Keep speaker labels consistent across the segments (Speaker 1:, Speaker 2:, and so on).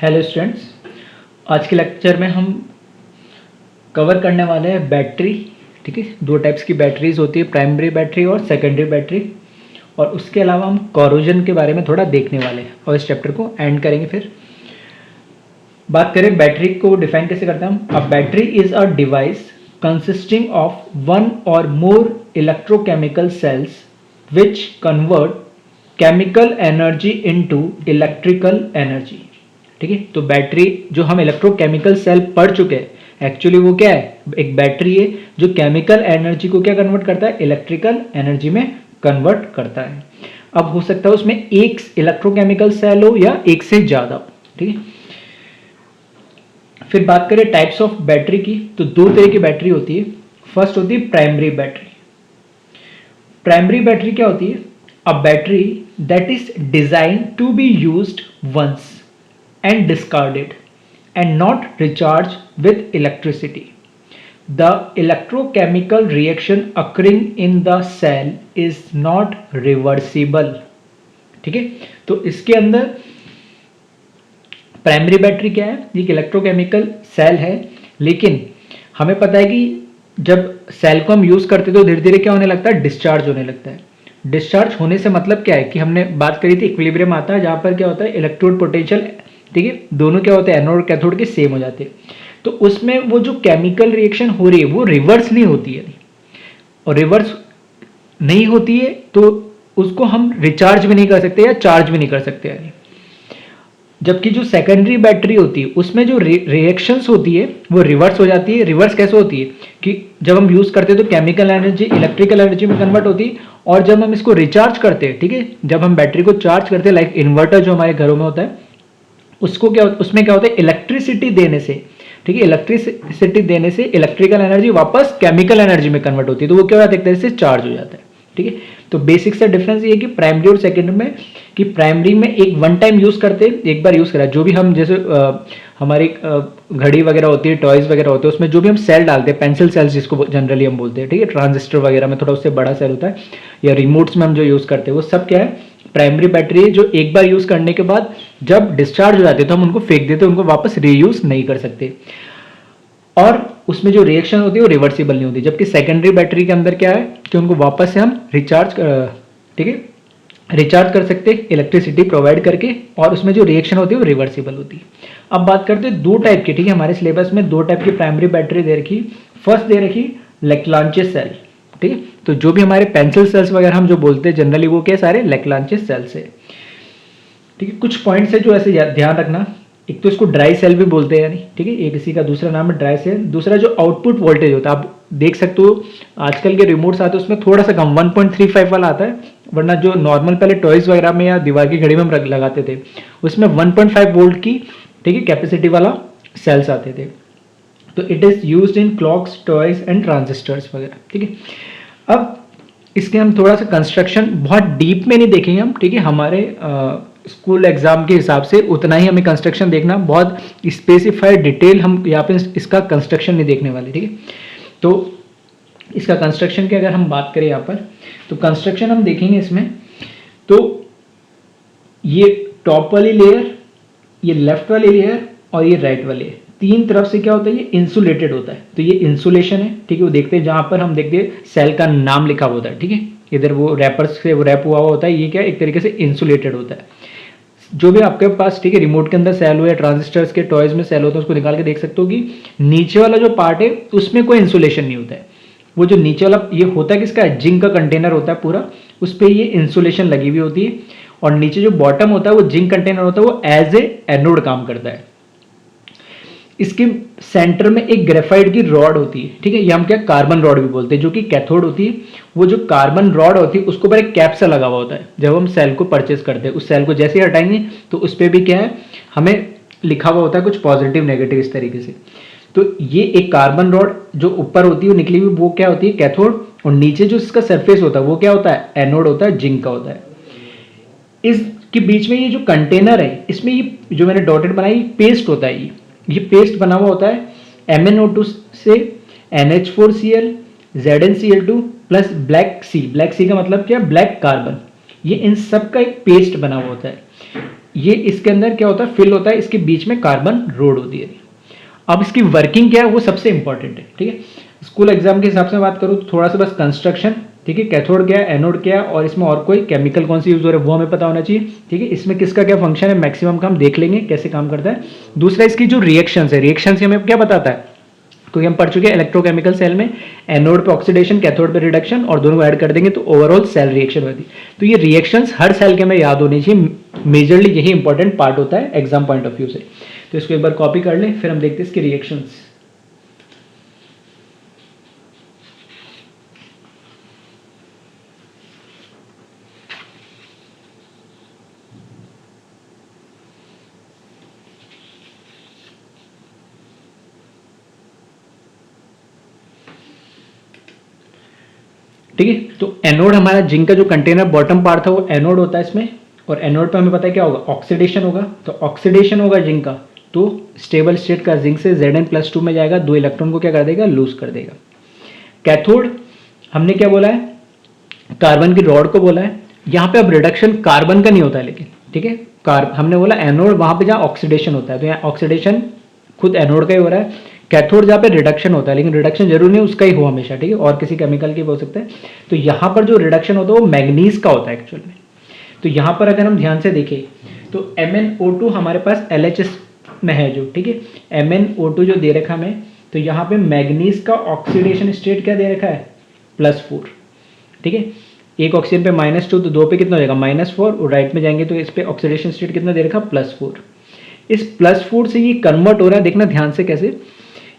Speaker 1: Hello students, आज के lecture में हम कवर करने वाले हैं बैटरी। ठीक है, दो टाइप्स की बैटरीज होती है, प्राइमरी बैटरी और सेकेंडरी बैटरी। और उसके अलावा हम कोरोजन के बारे में थोड़ा देखने वाले हैं और इस चैप्टर को एंड करेंगे। फिर बात करें बैटरी को डिफाइन कैसे करते हैं हम। A battery is a device consisting of one or more electrochemical cells which convert chemical energy into electrical energy. ठीक है, तो बैटरी जो हम इलेक्ट्रोकेमिकल सेल पढ़ चुके हैं, एक्चुअली वो क्या है, एक बैटरी है जो केमिकल एनर्जी को क्या कन्वर्ट करता है, इलेक्ट्रिकल एनर्जी में कन्वर्ट करता है। अब हो सकता है उसमें एक इलेक्ट्रोकेमिकल सेल हो या एक से ज्यादा हो। ठीक है, फिर बात करें टाइप्स ऑफ बैटरी की, तो दो तरह की बैटरी होती है। फर्स्ट होती है प्राइमरी बैटरी। प्राइमरी बैटरी क्या होती है? A battery that is design to be used once and discarded and not recharged with electricity. The electrochemical reaction occurring in the cell is not reversible. ठीक है, तो इसके अंदर प्राइमरी बैटरी क्या है, एक इलेक्ट्रोकेमिकल सेल है, लेकिन हमें पता है कि जब सेल को हम यूज करते तो धीरे धीरे क्या होने लगता है, डिस्चार्ज होने लगता है। डिस्चार्ज होने से मतलब क्या है कि हमने बात करी थी इक्विलिब्रियम आता है, जहां पर क्या होता है, इलेक्ट्रोड पोटेंशियल, ठीक है, दोनों क्या होते हैं, एनोड और कैथोड के सेम हो जाते हैं। तो उसमें वो जो केमिकल रिएक्शन हो रही है वो रिवर्स नहीं होती है, और रिवर्स नहीं होती है तो उसको हम रिचार्ज भी नहीं कर सकते या चार्ज भी नहीं कर सकते यानी। जबकि जो सेकेंडरी बैटरी होती है उसमें जो रिएक्शंस होती है वो रिवर्स हो जाती है। रिवर्स कैसे होती है कि जब हम यूज करते हैं तो केमिकल एनर्जी इलेक्ट्रिकल एनर्जी में कन्वर्ट होती है, और जब हम इसको रिचार्ज करते हैं, ठीक है, जब हम बैटरी को चार्ज करते हैं, लाइक इन्वर्टर जो हमारे घरों में होता है, उसको क्या, उसमें क्या होता है, इलेक्ट्रिसिटी देने से, ठीक है, इलेक्ट्रिसिटी देने से इलेक्ट्रिकल एनर्जी वापस केमिकल एनर्जी में कन्वर्ट होती है, तो वो क्या होता है, एक तरह से चार्ज हो जाता है। ठीक है, तो बेसिक सा डिफरेंस ये है कि प्राइमरी और सेकेंडरी में, कि प्राइमरी में एक वन टाइम यूज करते हैं, एक बार यूज करा, जो भी हम जैसे हमारी घड़ी वगैरह होती है, टॉयज वगैरह होते हैं, उसमें जो भी हम सेल डालते हैं, पेंसिल सेल्स जिसको जनरली हम बोलते हैं, ठीक है, ट्रांजिस्टर वगैरह में थोड़ा उससे बड़ा सेल होता है, या रिमोट्स में हम जो यूज करते हैं, वो सब क्या है, प्राइमरी बैटरी है, जो एक बार यूज करने के बाद जब डिस्चार्ज हो जाते हैं तो हम उनको फेंक देते हैं, उनको वापस रीयूज नहीं कर सकते, और उसमें जो रिएक्शन होती है वो रिवर्सिबल नहीं होती। जबकि सेकेंडरी बैटरी के अंदर क्या है कि उनको वापस से हम रिचार्ज, ठीक है, रिचार्ज कर सकते हैं इलेक्ट्रिसिटी प्रोवाइड करके, और उसमें जो रिएक्शन होती है वो रिवर्सिबल होती है। अब बात करते हैं दो टाइप की, ठीक है, हमारे सिलेबस में दो टाइप की प्राइमरी बैटरी दे रखी। फर्स्ट दे रखी लेक्लांचे सेल, ठीक है, तो जो भी हमारे पेंसिल सेल्स वगैरह हम जो बोलते हैं जनरली वो क्या सारे लेक्लांचे सेल्स है। ठीक है, कुछ पॉइंट्स है जो ऐसे ध्यान रखना। एक तो इसको ड्राई सेल भी बोलते हैं यानी, ठीक है, एक इसी का दूसरा नाम है ड्राई सेल। दूसरा जो आउटपुट वोल्टेज होता है, आप देख सकते हो आजकल के रिमोट्स आते हैं उसमें थोड़ा सा कम 1.35 वाला आता है, वरना जो नॉर्मल पहले टॉयज वगैरह में या दीवार की घड़ी में हम लगाते थे उसमें 1.5 वोल्ट की, ठीक है, कैपेसिटी वाला सेल्स आते थे। तो it is used in clocks, toys and transistors वगैरह। ठीक है, अब इसके हम थोड़ा सा कंस्ट्रक्शन बहुत डीप में नहीं देखेंगे हम, ठीक है, हमारे स्कूल एग्जाम के हिसाब से उतना ही हमें कंस्ट्रक्शन देखना, बहुत स्पेसिफाइड डिटेल हम यहाँ पे इसका कंस्ट्रक्शन नहीं देखने वाले। ठीक है, तो इसका कंस्ट्रक्शन की अगर हम बात करें यहाँ पर, तो कंस्ट्रक्शन हम देखेंगे इसमें, तो ये टॉप वाली लेयर, ये लेफ्ट वाली लेयर और ये राइट वाली लेयर, तीन तरफ से क्या होता है, ये इंसुलेटेड होता है। तो ये इंसुलेशन है, ठीक है, वो देखते हैं जहां पर हम देखते हैं सेल का नाम लिखा होता है, ठीक है, इधर वो रैपर से वो रैप हुआ होता है, ये क्या एक तरीके से इंसुलेटेड होता है। जो भी आपके पास, ठीक है, रिमोट के अंदर सेल हो या ट्रांजिस्टर्स के टॉयज में सेल होता है, उसको निकाल के देख सकते हो कि नीचे वाला जो पार्ट है उसमें कोई इंसुलेशन नहीं होता है। वो जो नीचे वाला ये होता है किसका, जिंक का कंटेनर होता है पूरा, उस पर ये इंसुलेशन लगी हुई होती है, और नीचे जो बॉटम होता है वो जिंक कंटेनर होता है, वो एज ए एनोड काम करता है। इसके सेंटर में एक ग्रेफाइट की रॉड होती है, ठीक है, ये हम क्या कार्बन रॉड भी बोलते हैं, जो कि कैथोड होती है। वो जो कार्बन रॉड होती है उसके ऊपर एक कैप सा लगा हुआ होता है। जब हम सेल को परचेज करते हैं, उस सेल को जैसे ही हटाएंगे तो उस पर भी क्या है, हमें लिखा हुआ होता है कुछ पॉजिटिव नेगेटिव इस तरीके से। तो ये एक कार्बन रॉड जो ऊपर होती है निकली हुई, वो क्या होती है, कैथोड, और नीचे जो इसका सरफेस होता है वो क्या होता है, एनोड होता है, जिंक का होता है। इसके बीच में ये जो कंटेनर है, इसमें ये जो मैंने डॉटेड बनाई पेस्ट होता है, ये पेस्ट बना हुआ होता है MnO2 से NH4Cl, ZnCl2 प्लस ब्लैक सी का मतलब क्या, ब्लैक कार्बन, ये इन सब का एक पेस्ट बना हुआ होता है। ये इसके अंदर क्या होता है, फिल होता है, इसके बीच में कार्बन रोड होती है। अब इसकी वर्किंग क्या है वो सबसे इंपॉर्टेंट है, ठीक है। स्कूल एग्जाम के हिसाब से बात करूँ तो थोड़ा सा बस कंस्ट्रक्शन, ठीक है, कैथोड क्या है, एनोड क्या है, और इसमें और कोई केमिकल कौन सी यूज हो रहा है वो हमें पता होना चाहिए, ठीक है। इसमें किसका क्या फंक्शन है मैक्सिमम का हम देख लेंगे कैसे काम करता है। दूसरा इसकी जो रिएक्शंस है, रिएक्शंस हमें क्या बताता है, क्योंकि हम पढ़ चुके हैं इलेक्ट्रोकेमिकल सेल में एनोड पे ऑक्सीडेशन, कैथोड पे रिडक्शन, और दोनों को ऐड कर देंगे तो ओवरऑल सेल रिएक्शन होती है। तो ये रिएक्शंस हर सेल के में याद होनी चाहिए, मेजरली यही इंपॉर्टेंट पार्ट होता है एग्जाम पॉइंट ऑफ व्यू से। तो इसको एक बार कॉपी कर लें, फिर हम देखते हैं इसके रिएक्शंस। ठीक है, तो एनोड हमारा जिंक का जो कंटेनर बॉटम पार्ट था वो एनोड होता है इसमें, और एनोड पे हमें पता है क्या होगा, ऑक्सीडेशन होगा। तो ऑक्सीडेशन होगा जिंक का, तो स्टेबल स्टेट का जिंक से Zn+2 में जाएगा, 2 इलेक्ट्रॉन को क्या कर देगा, लूज कर देगा। कैथोड हमने क्या बोला है, कार्बन की रॉड को बोला है। यहाँ पे अब रिडक्शन कार्बन का नहीं होता है लेकिन, ठीक है, हमने बोला एनोड वहां पे जहाँ ऑक्सीडेशन होता है, तो यहाँ ऑक्सीडेशन खुद एनोड का ही हो रहा है। कैथोड जहाँ पे रिडक्शन होता है, लेकिन रिडक्शन जरूरी नहीं उसका ही हो हमेशा, ठीक है, और किसी केमिकल के भी हो सकता है। तो यहाँ पर जो रिडक्शन होता है वो मैग्नीज का होता है एक्चुअल में। तो यहाँ पर अगर हम ध्यान से देखें तो MnO2 हमारे पास LHS में है जो, ठीक है, MnO2 जो दे रखा हमें, तो यहाँ पे मैग्नीज का ऑक्सीडेशन स्टेट क्या दे रखा है, +4, ठीक है। एक ऑक्सीजन पे -2, तो 2 पे कितना हो जाएगा, -4, और राइट में जाएंगे तो इस पे ऑक्सीडेशन स्टेट कितना दे रखा, +4। इस +4 से ये कन्वर्ट हो रहा है, देखना ध्यान से कैसे।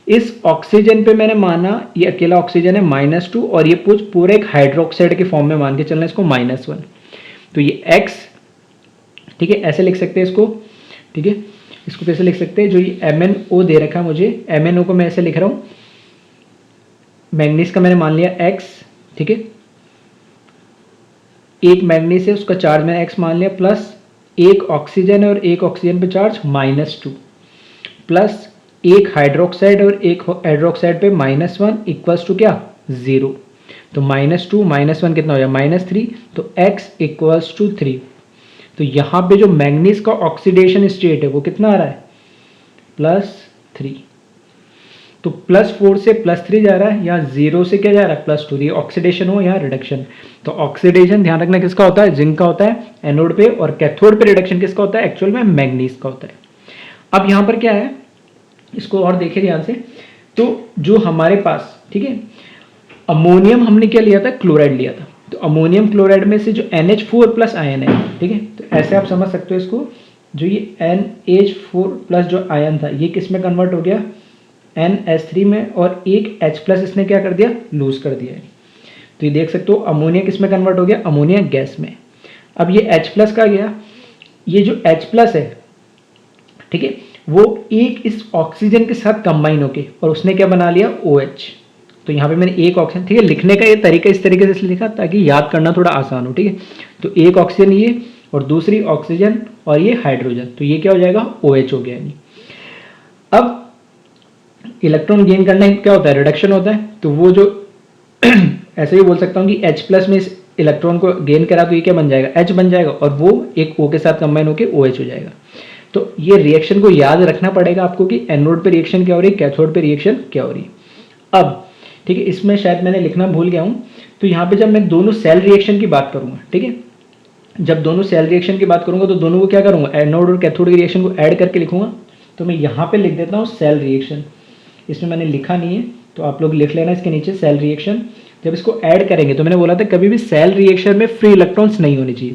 Speaker 1: इस ऑक्सीजन पे मैंने माना ये अकेला ऑक्सीजन है -2, और ये पूरे एक हाइड्रोक्साइड के फॉर्म में मान के चलना इसको -1। तो ये X, ठीक है, ऐसे लिख सकते हैं इसको, ठीक है। इसको कैसे लिख सकते हैं, जो ये MnO दे रखा है मुझे, MnO को मैं ऐसे लिख रहा हूं, मैग्नीज का मैंने मान लिया X, ठीक है, एक मैग्नीज है उसका चार्ज मैंने X मान लिया, प्लस एक ऑक्सीजन है और एक ऑक्सीजन पे चार्ज -2, प्लस एक हाइड्रोक्साइड और एक हाइड्रोक्साइड पे -1 इक्वल्स टू क्या, 0। तो -2 -1 कितना हो जाएगा, -3, तो X इक्वल्स टू 3। तो यहाँ पे जो मैग्नीज का ऑक्सीडेशन स्टेट है वो कितना आ रहा है, +3। तो +4 से +3 जा रहा है, या 0 से क्या जा रहा है, +2। ये ऑक्सीडेशन हो या रिडक्शन। तो ऑक्सीडेशन ध्यान रखना किसका होता है, जिंक का होता है एनोड पे, और कैथोड पे रिडक्शन किसका होता है, एक्चुअल में मैग्नीज का होता है। अब यहाँ पर क्या है, इसको और देखिए ध्यान से, तो जो हमारे पास, ठीक है, अमोनियम हमने क्या लिया था, क्लोराइड लिया था। तो अमोनियम क्लोराइड में से जो NH4+ आयन है, ठीक है, तो ऐसे आप समझ सकते हो इसको, जो ये NH4+ जो आयन था ये किस में कन्वर्ट हो गया, NH3 में, और एक H+ इसने क्या कर दिया, लूज कर दिया है। तो ये देख सकते हो अमोनिया किस में कन्वर्ट हो गया, अमोनिया गैस में। अब ये H+ का गया, ये जो H+ है, ठीक है, वो एक इस ऑक्सीजन के साथ कंबाइन होके, और उसने क्या बना लिया, OH। तो यहाँ पे मैंने एक ऑक्सीजन, ठीक है, लिखने का ये तरीका इस तरीके से लिखा ताकि याद करना थोड़ा आसान हो, ठीक है। तो एक ऑक्सीजन ये, और दूसरी ऑक्सीजन, और ये हाइड्रोजन, तो ये क्या हो जाएगा, OH हो गया। अब इलेक्ट्रॉन गेन करना क्या होता है, रिडक्शन होता है। तो वो जो ऐसे भी बोल सकता हूँ कि H+ में इस इलेक्ट्रॉन को गेन करा तो ये क्या बन जाएगा, H बन जाएगा, और वो एक O के साथ कंबाइन होकर OH हो जाएगा। तो ये रिएक्शन को याद रखना पड़ेगा आपको कि एनोड पे रिएक्शन क्या हो रही है, कैथोड पे रिएक्शन क्या हो रही है। अब ठीक है, इसमें शायद मैंने लिखना भूल गया हूँ। तो यहाँ पे जब मैं दोनों सेल रिएक्शन की बात करूंगा, ठीक है, जब दोनों सेल रिएक्शन की बात करूंगा तो दोनों को क्या करूंगा, एनोड और कैथोड की रिएक्शन को ऐड करके लिखूंगा। तो मैं यहाँ पे लिख देता हूँ सेल रिएक्शन, इसमें मैंने लिखा नहीं है तो आप लोग लिख लेना इसके नीचे सेल रिएक्शन। जब इसको ऐड करेंगे तो मैंने बोला था कभी भी सेल रिएक्शन में फ्री इलेक्ट्रॉन्स नहीं होने चाहिए,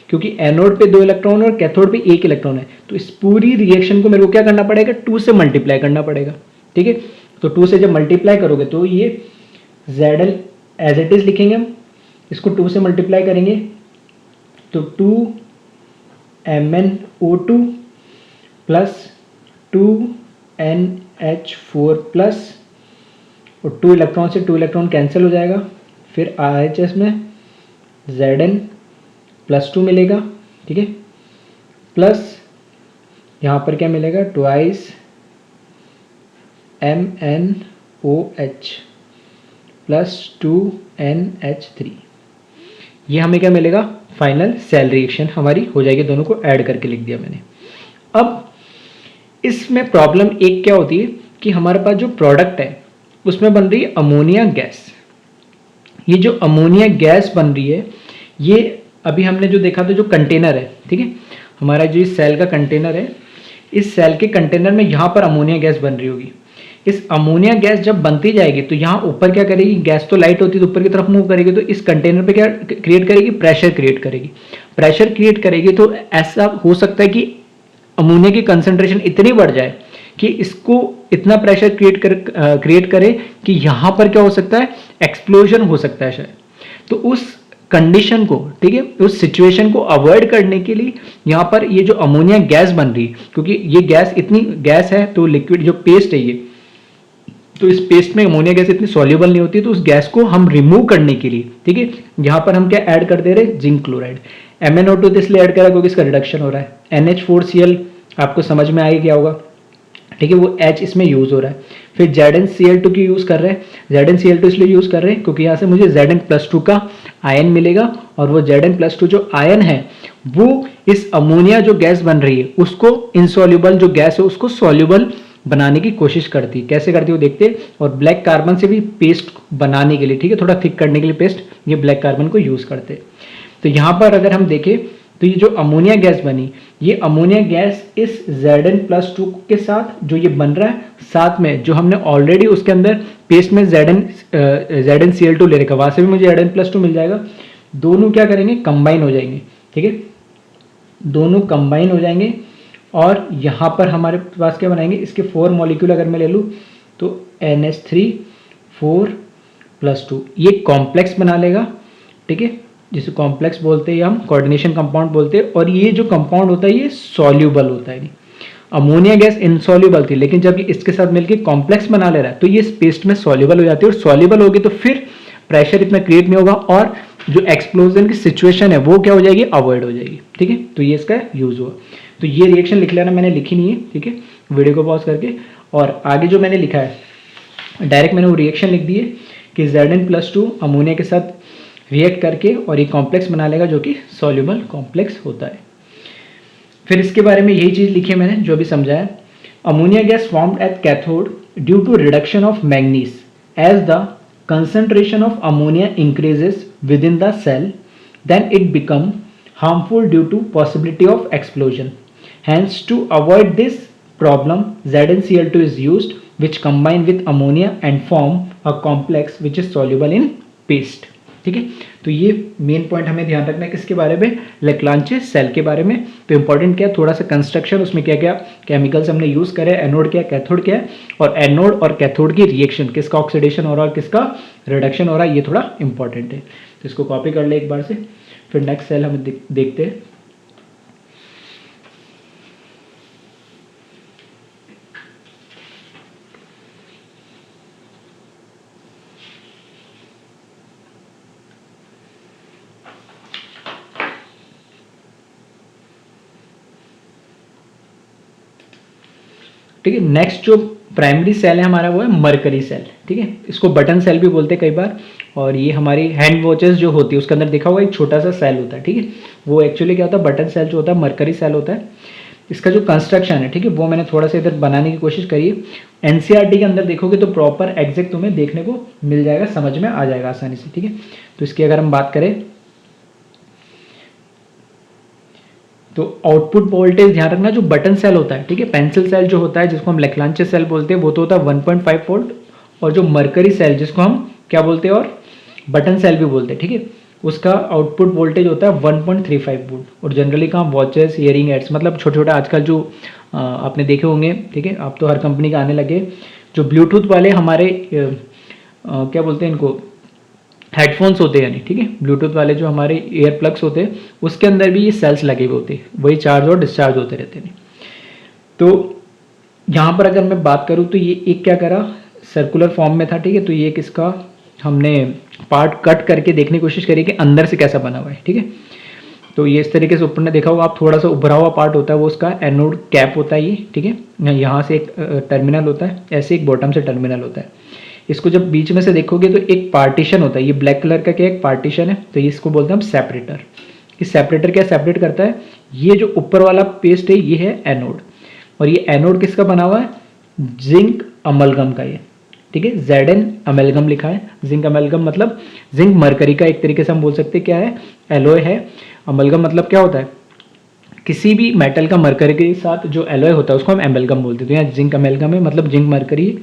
Speaker 1: क्योंकि एनोड पे 2 इलेक्ट्रॉन और कैथोड पे 1 इलेक्ट्रॉन है। तो इस पूरी रिएक्शन को मेरे को क्या करना पड़ेगा, 2 से मल्टीप्लाई करना पड़ेगा, ठीक है। तो 2 से जब मल्टीप्लाई करोगे तो ये Zl एज इट इज लिखेंगे हम, इसको 2 से मल्टीप्लाई करेंगे तो 2MnO2 प्लस 2NH4 प्लस, और 2 इलेक्ट्रॉन से 2 इलेक्ट्रॉन कैंसिल हो जाएगा, फिर RHS में Zn+2 मिलेगा, ठीक है, प्लस यहाँ पर क्या मिलेगा, ट्वाइस MnOH प्लस 2NH3। ये हमें क्या मिलेगा, फाइनल सेल रिएक्शन हमारी हो जाएगी, दोनों को ऐड करके लिख दिया मैंने। अब इसमें प्रॉब्लम एक क्या होती है कि हमारे पास जो प्रोडक्ट है उसमें बन रही है अमोनिया गैस। ये जो अमोनिया गैस बन रही है, ये अभी हमने जो देखा था जो कंटेनर है, ठीक है, हमारा जो इस सेल का कंटेनर है, इस सेल के कंटेनर में यहाँ पर अमोनिया गैस बन रही होगी। इस अमोनिया गैस जब बनती जाएगी तो यहाँ ऊपर क्या करेगी, गैस तो लाइट होती है तो ऊपर की तरफ मूव करेगी, तो इस कंटेनर पे क्या क्रिएट करेगी, प्रेशर क्रिएट करेगी। प्रेशर क्रिएट करेगी तो ऐसा हो सकता है कि अमोनिया की कंसंट्रेशन इतनी बढ़ जाए कि इसको इतना प्रेशर क्रिएट करे कि यहाँ पर क्या हो सकता है, एक्सप्लोजन हो सकता है शायद। तो उस कंडीशन को, ठीक है, उस सिचुएशन को अवॉइड करने के लिए यहाँ पर ये जो अमोनिया गैस बन रही है, क्योंकि ये गैस इतनी गैस है तो लिक्विड जो पेस्ट है ये, तो इस पेस्ट में अमोनिया गैस इतनी सॉल्युबल नहीं होती, तो उस गैस को हम रिमूव करने के लिए, ठीक है, यहाँ पर हम क्या ऐड कर दे रहे हैं, जिंक क्लोराइड। MnO2 तो इसलिए ऐड करा क्योंकि इसका रिडक्शन हो रहा है। NH4Cl आपको समझ में आएगा क्या होगा, ठीक है, वो H इसमें यूज हो रहा है। फिर ZnCl2 की यूज कर रहे हैं। ZnCl2 इसलिए यूज कर रहे हैं क्योंकि यहाँ से मुझे Zn+2 का आयन मिलेगा, और वो Zn+2 जो आयन है वो इस अमोनिया जो गैस बन रही है उसको इनसॉल्युबल जो गैस है उसको सॉल्युबल बनाने की कोशिश करती है। कैसे करती है वो देखते हैं। और ब्लैक कार्बन से भी पेस्ट बनाने के लिए, ठीक है, थोड़ा थिक करने के लिए पेस्ट ये ब्लैक कार्बन को यूज करते हैं। तो यहाँ पर अगर हम देखें तो ये जो अमोनिया गैस बनी, ये अमोनिया गैस इस Zn+2 के साथ जो ये बन रहा है, साथ में जो हमने ऑलरेडी उसके अंदर पेस्ट में ZnCl2 ले रखा, वहां से भी मुझे Zn+2 मिल जाएगा। दोनों क्या करेंगे, कंबाइन हो जाएंगे, ठीक है, दोनों कंबाइन हो जाएंगे। और यहाँ पर हमारे पास क्या बनाएंगे, इसके 4 मॉलिक्यूल अगर मैं ले लूँ तो NH3 4+2 ये कॉम्प्लेक्स बना लेगा, ठीक है, जिसे कॉम्प्लेक्स बोलते हैं, हम कोऑर्डिनेशन कंपाउंड बोलते हैं। और ये जो कंपाउंड होता है ये सॉल्युबल होता है। अमोनिया गैस इनसॉल्युबल थी, लेकिन जब ये इसके साथ मिलकर कॉम्प्लेक्स बना ले रहा है तो ये पेस्ट में सॉल्युबल हो जाती है, और सॉल्युबल होगी तो फिर प्रेशर इतना क्रिएट नहीं होगा, और जो एक्सप्लोजन की सिचुएशन है वो क्या हो जाएगी, अवॉइड हो जाएगी, ठीक है। तो ये इसका यूज हुआ। तो ये रिएक्शन लिख लेना, मैंने लिखी नहीं है, ठीक है, वीडियो को पॉज करके। और आगे जो मैंने लिखा है डायरेक्ट मैंने वो रिएक्शन लिख दी है कि Zn+2 अमोनिया के साथ रिएक्ट करके और ये कॉम्प्लेक्स बना लेगा जो कि सॉल्युबल कॉम्प्लेक्स होता है। फिर इसके बारे में यही चीज लिखी है मैंने जो भी समझाया। Ammonia gas formed at cathode due to reduction of manganese as the concentration of ammonia increases within the cell, then it become harmful due to possibility of explosion. Hence, to avoid this problem, ZnCl2 is used, which combine with ammonia and form a complex which is soluble in paste. ठीक है, तो ये main point हमें ध्यान रखना है किसके बारे में, लेक्लांचे सेल के बारे में। तो इंपॉर्टेंट क्या है, थोड़ा सा कंस्ट्रक्शन, उसमें क्या क्या केमिकल्स हमने यूज करे, एनोड क्या है, कैथोड क्या है, और एनोड और कैथोड की रिएक्शन, किसका ऑक्सीडेशन हो रहा है और किसका रिडक्शन हो रहा है, ये थोड़ा इंपॉर्टेंट है। तो इसको कॉपी कर ले एक बार से। फिर नेक्स्ट सेल हम देखते हैं। ठीक है, नेक्स्ट जो प्राइमरी सेल है हमारा वो है मरकरी सेल। ठीक है, इसको बटन सेल भी बोलते हैं कई बार। और ये हमारी हैंड वॉचेस जो होती है उसके अंदर देखा हुआ एक छोटा सा सेल होता है। ठीक है, वो एक्चुअली क्या होता है, बटन सेल जो होता है मरकरी सेल होता है। इसका जो कंस्ट्रक्शन है, ठीक है, वो मैंने थोड़ा सा इधर बनाने की कोशिश करी है। एनसीईआरटी के अंदर देखोगे तो प्रॉपर एग्जैक्ट तुम्हें देखने को मिल जाएगा, समझ में आ जाएगा आसानी से। ठीक है, तो इसकी अगर हम बात करें तो आउटपुट वोल्टेज ध्यान रखना, जो बटन सेल होता है, ठीक है, पेंसिल सेल जो होता है जिसको हम लेक्लांचे सेल बोलते हैं, वो तो होता है 1.5 वोल्ट। और जो मरकरी सेल जिसको हम क्या बोलते हैं और बटन सेल भी बोलते हैं, ठीक है, उसका आउटपुट वोल्टेज होता है 1.35 वोल्ट। और जनरली कहाँ वॉचेस, हियरिंग एड्स, मतलब छोटे छोटे आजकल जो आपने देखे होंगे, ठीक है, अब तो हर कंपनी का आने लगे, जो ब्लूटूथ वाले हमारे क्या बोलते हैं इनको, हेडफोन्स होते हैं यानी, ठीक है, ब्लूटूथ वाले जो हमारे ईयर प्लग्स होते हैं उसके अंदर भी ये सेल्स लगे हुए होते हैं, वही चार्ज और डिस्चार्ज होते रहते हैं। तो यहाँ पर अगर मैं बात करूँ तो ये एक क्या करा, सर्कुलर फॉर्म में था। ठीक है, तो ये किसका हमने पार्ट कट करके देखने की कोशिश करी कि अंदर से कैसा बना हुआ है। ठीक है, तो ये इस तरीके से ऊपर ने देखा होगा आप, थोड़ा सा उभरा हुआ पार्ट होता है वो उसका एनोड कैप होता है ये। ठीक है, यहाँ से एक टर्मिनल होता है, ऐसे एक बॉटम से टर्मिनल होता है। इसको जब बीच में से देखोगे तो एक पार्टीशन होता है, ये ब्लैक कलर का क्या एक पार्टीशन है, तो इसको बोलते हैं हम सेपरेटर। इस सेपरेटर क्या सेपरेट करता है, ये जो ऊपर वाला पेस्ट है ये है एनोड, और ये एनोड किसका बना हुआ है, जिंक अमलगम का ये, ठीक है, Zn अमेलगम लिखा है। जिंक अमेलगम मतलब जिंक मरकरी का एक तरीके से हम बोल सकते हैं क्या है, एलॉय है। अमलगम मतलब क्या होता है, किसी भी मेटल का मरकरी के साथ जो एलॉय होता है उसको हम एमेलगम बोलते हैं। तो यहाँ जिंक अमेलगम है मतलब जिंक मरकरी।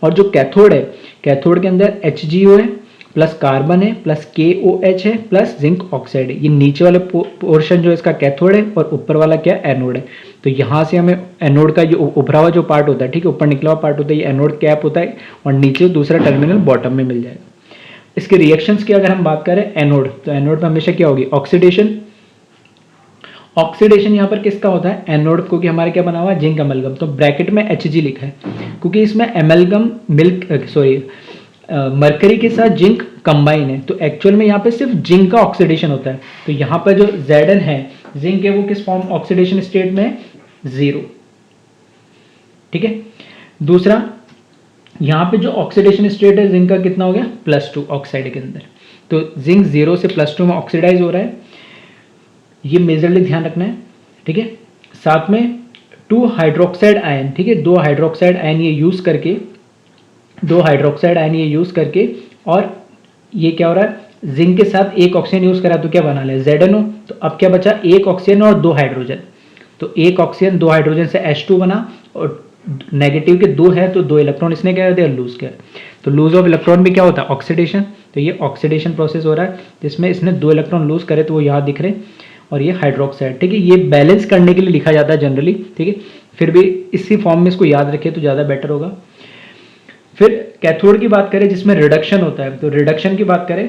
Speaker 1: और जो कैथोड है, कैथोड के अंदर HgO है प्लस कार्बन है प्लस KOH है प्लस जिंक ऑक्साइड है। ये नीचे वाले पोर्शन जो है इसका कैथोड है और ऊपर वाला क्या एनोड है। तो यहाँ से हमें एनोड का जो उभरा हुआ जो पार्ट होता है, ठीक है, ऊपर निकला हुआ पार्ट होता है, ये एनोड कैप होता है, और नीचे दूसरा टर्मिनल बॉटम में मिल जाएगा। इसके रिएक्शंस की अगर हम बात करें एनोड, तो एनोड में हमेशा क्या होगी, ऑक्सीडेशन। ऑक्सीडेशन यहाँ पर किसका होता है, एनोड, क्योंकि हमारे क्या बना हुआ है, जिंक अमेलगम। तो ब्रैकेट में Hg लिखा है क्योंकि इसमें एमेलगम मरकरी के साथ जिंक कंबाइन है, तो एक्चुअल में यहाँ पे सिर्फ जिंक का ऑक्सीडेशन होता है। तो यहाँ पर जो Zn है, जिंक है, वो किस फॉर्म ऑक्सीडेशन स्टेट में है, 0, ठीक है। दूसरा, यहाँ पे जो ऑक्सीडेशन स्टेट है जिंक का कितना हो गया, +2 ऑक्साइड के अंदर। तो जिंक 0 से +2 में ऑक्सीडाइज हो रहा है, ये मेजरली ध्यान रखना है, ठीक है। साथ में 2 हाइड्रोक्साइड आयन, ठीक है, 2 हाइड्रोक्साइड आयन ये यूज करके, 2 हाइड्रोक्साइड आयन ये यूज करके, और ये क्या हो रहा है, जिंक के साथ एक ऑक्सीजन यूज करा तो क्या बना ले, ZnO। तो अब क्या बचा, एक ऑक्सीजन और 2 हाइड्रोजन। तो एक ऑक्सीजन 2 हाइड्रोजन से H2 बना, और नेगेटिव के 2 है तो 2 इलेक्ट्रॉन इसने क्या कर दिया, लूज किया। तो लूज ऑफ इलेक्ट्रॉन भी क्या होता है, ऑक्सीडेशन। तो ये ऑक्सीडेशन प्रोसेस हो रहा है जिसमें इसने 2 इलेक्ट्रॉन लूज करे, तो वो यहाँ दिख रहे, और ये हाइड्रोक्साइड, ठीक है। ये बैलेंस करने के लिए लिखा जाता है जनरली, ठीक है। फिर भी इसी फॉर्म में इसको याद रखें तो ज़्यादा बेटर होगा। फिर कैथोड की बात करें जिसमें रिडक्शन होता है, तो रिडक्शन की बात करें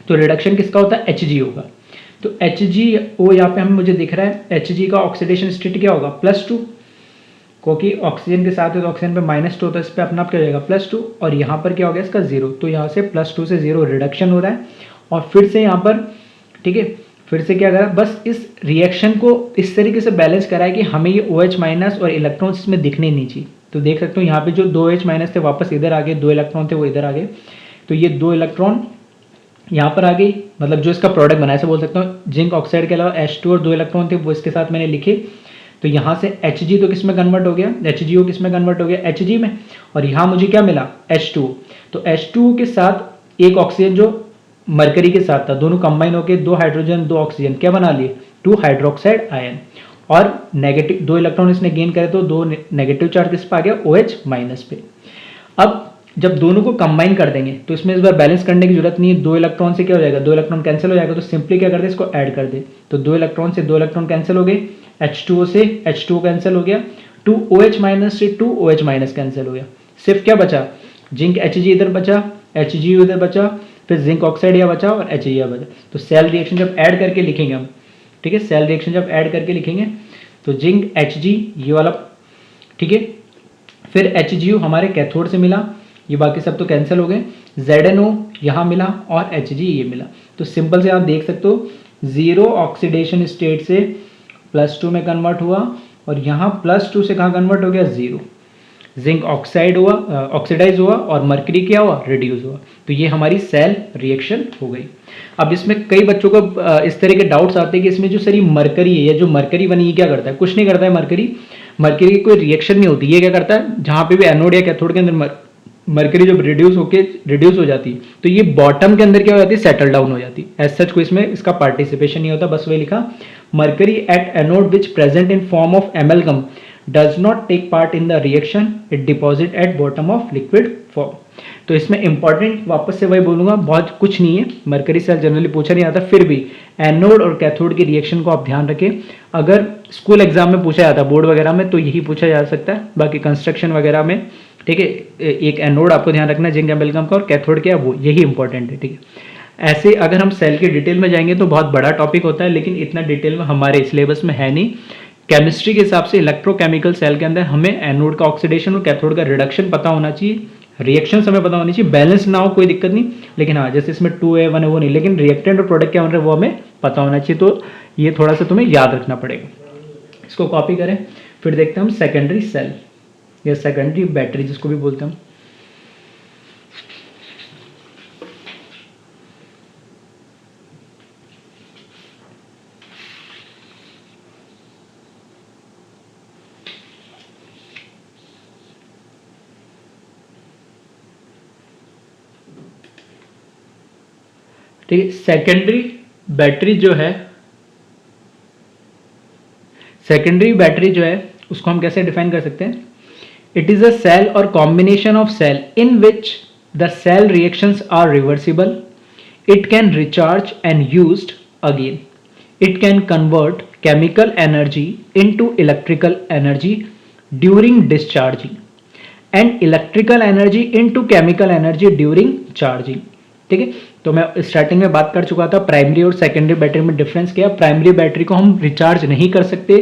Speaker 1: तो रिडक्शन किसका होता है, Hg होगा। तो HgO यहाँ पे हमें मुझे दिख रहा है, Hg का ऑक्सीडेशन स्टेट क्या होगा, +2, क्योंकि ऑक्सीजन के साथ है तो ऑक्सीजन पे -2 तो इस पे अपना आप क्या हो जाएगा, +2, और यहाँ पर क्या हो गया इसका 0। तो यहाँ से +2 से 0 रिडक्शन हो रहा है, और फिर से यहाँ पर, ठीक है, फिर से क्या करा, बस इस रिएक्शन को इस तरीके से बैलेंस करा है कि हमें ये OH- और इलेक्ट्रॉन्स इसमें दिखने नहीं चाहिए। तो देख सकते हो यहाँ पे जो 2 OH- थे वापस इधर आ गए, 2 इलेक्ट्रॉन थे वो इधर आ गए। तो ये 2 इलेक्ट्रॉन यहाँ पर आ गई, मतलब जो इसका प्रोडक्ट बना, ऐसे बोल सकता हूँ, जिंक ऑक्साइड के अलावा H2 और 2 इलेक्ट्रॉन थे वो इसके साथ मैंने लिखे। तो यहाँ से Hg तो किस में कन्वर्ट हो गया, HgO किस में कन्वर्ट हो गया, Hg में, और यहाँ मुझे क्या मिला, H2। तो H2 के साथ एक ऑक्सीजन जो मरकरी के साथ था, दोनों कंबाइन होकर 2 हाइड्रोजन 2 ऑक्सीजन क्या बना लिए, 2 हाइड्रोक्साइड आयन, और नेगेटिव 2 इलेक्ट्रॉन इसने गेन करे तो 2 नेगेटिव चार्ज किस पे आ गया, OH- पे। अब जब दोनों को कंबाइन कर देंगे तो इसमें इस बार बैलेंस करने की जरूरत नहीं है, 2 इलेक्ट्रॉन से क्या हो जाएगा, 2 इलेक्ट्रॉन कैंसिल हो जाएगा। तो सिंपली क्या कर दे, इसको ऐड कर दे। तो 2 इलेक्ट्रॉन से 2 इलेक्ट्रॉन कैंसिल हो गए, H2O से H2O कैंसिल हो गया, 2 OH- से 2 OH- कैंसिल हो गया। सिर्फ क्या बचा, जिंक Hg इधर बचा, Hg इधर बचा, फिर जिंक ऑक्साइड यहाँ बचा और Hg यहाँ बचा। तो सेल रिएक्शन जब ऐड करके लिखेंगे हम, ठीक है, सेल रिएक्शन जब ऐड करके लिखेंगे तो जिंक Hg ये वाला, ठीक है, फिर HgO हमारे कैथोड से मिला, ये बाकी सब तो कैंसिल हो गए, ZnO यहाँ मिला और Hg ये मिला। तो सिंपल से आप देख सकते हो 0 ऑक्सीडेशन स्टेट से +2 में कन्वर्ट हुआ, और यहाँ +2 से कहाँ कन्वर्ट हो गया, 0। जिंक ऑक्साइड हुआ, ऑक्सीडाइज हुआ, और मर्करी क्या हुआ, रिड्यूस हुआ। तो ये हमारी सेल रिएक्शन हो गई। अब इसमें कई बच्चों को इस तरह के डाउट्स आते हैं कि इसमें जो सर ये मरकरी है, या जो मरकरी बनी, ये क्या करता है, कुछ नहीं करता है मरकरी। मरकरी की कोई रिएक्शन नहीं होती, ये क्या करता है, जहाँ पे भी एनोड या कैथोड के अंदर मरकरी जब रिड्यूस हो जाती है तो ये बॉटम के अंदर क्या हो जाती है, सेटल डाउन हो जाती है। एज सच कोई इसमें इसका पार्टिसिपेशन नहीं होता, बस वही लिखा, mercury at anode which present in form of amalgam does not take part in the reaction, it deposit at bottom of liquid form. तो इसमें इंपॉर्टेंट वापस से वही बोलूंगा, बहुत कुछ नहीं है, मरकरी सेल जनरली पूछा नहीं आता, फिर भी एनोड और कैथोड की रिएक्शन को आप ध्यान रखें। अगर स्कूल एग्जाम में पूछा जाता, बोर्ड वगैरह में, तो यही पूछा जा सकता है। बाकी कंस्ट्रक्शन वगैरह में, ठीक है, एक एनोड आपको ध्यान रखना है जिंक एमेलगम का, और कैथोड क्या है वो, यही इंपॉर्टेंट है, ठीक है। ऐसे अगर हम सेल के डिटेल में जाएंगे तो बहुत बड़ा टॉपिक होता है, लेकिन इतना डिटेल में हमारे सिलेबस में है नहीं। केमिस्ट्री के हिसाब से इलेक्ट्रोकेमिकल सेल के अंदर हमें एनोड का ऑक्सीडेशन और कैथोड का रिडक्शन पता होना चाहिए, रिएक्शन हमें पता होनी चाहिए, बैलेंस ना हो कोई दिक्कत नहीं, लेकिन हाँ जैसे इसमें 2 है 1 है वो नहीं, लेकिन रिएक्टेंट और प्रोडक्ट क्या बन रहा है वो हमें पता होना चाहिए। तो ये थोड़ा सा तुम्हें याद रखना पड़ेगा। इसको कॉपी करें, फिर देखते हैं हम सेकेंडरी सेल या सेकेंडरी बैटरी जिसको भी बोलते हैं हम। ठीक है। सेकेंडरी बैटरी जो है उसको हम कैसे डिफाइन कर सकते हैं? इट इज अ सेल और combination of cell in which the cell reactions are reversible. It can recharge and used again. It can convert chemical energy into electrical energy during discharging and electrical energy into chemical energy during charging. ठीक है, तो मैं starting में बात कर चुका था primary और सेकेंडरी बैटरी में डिफरेंस क्या है. प्राइमरी बैटरी को हम रिचार्ज नहीं कर सकते,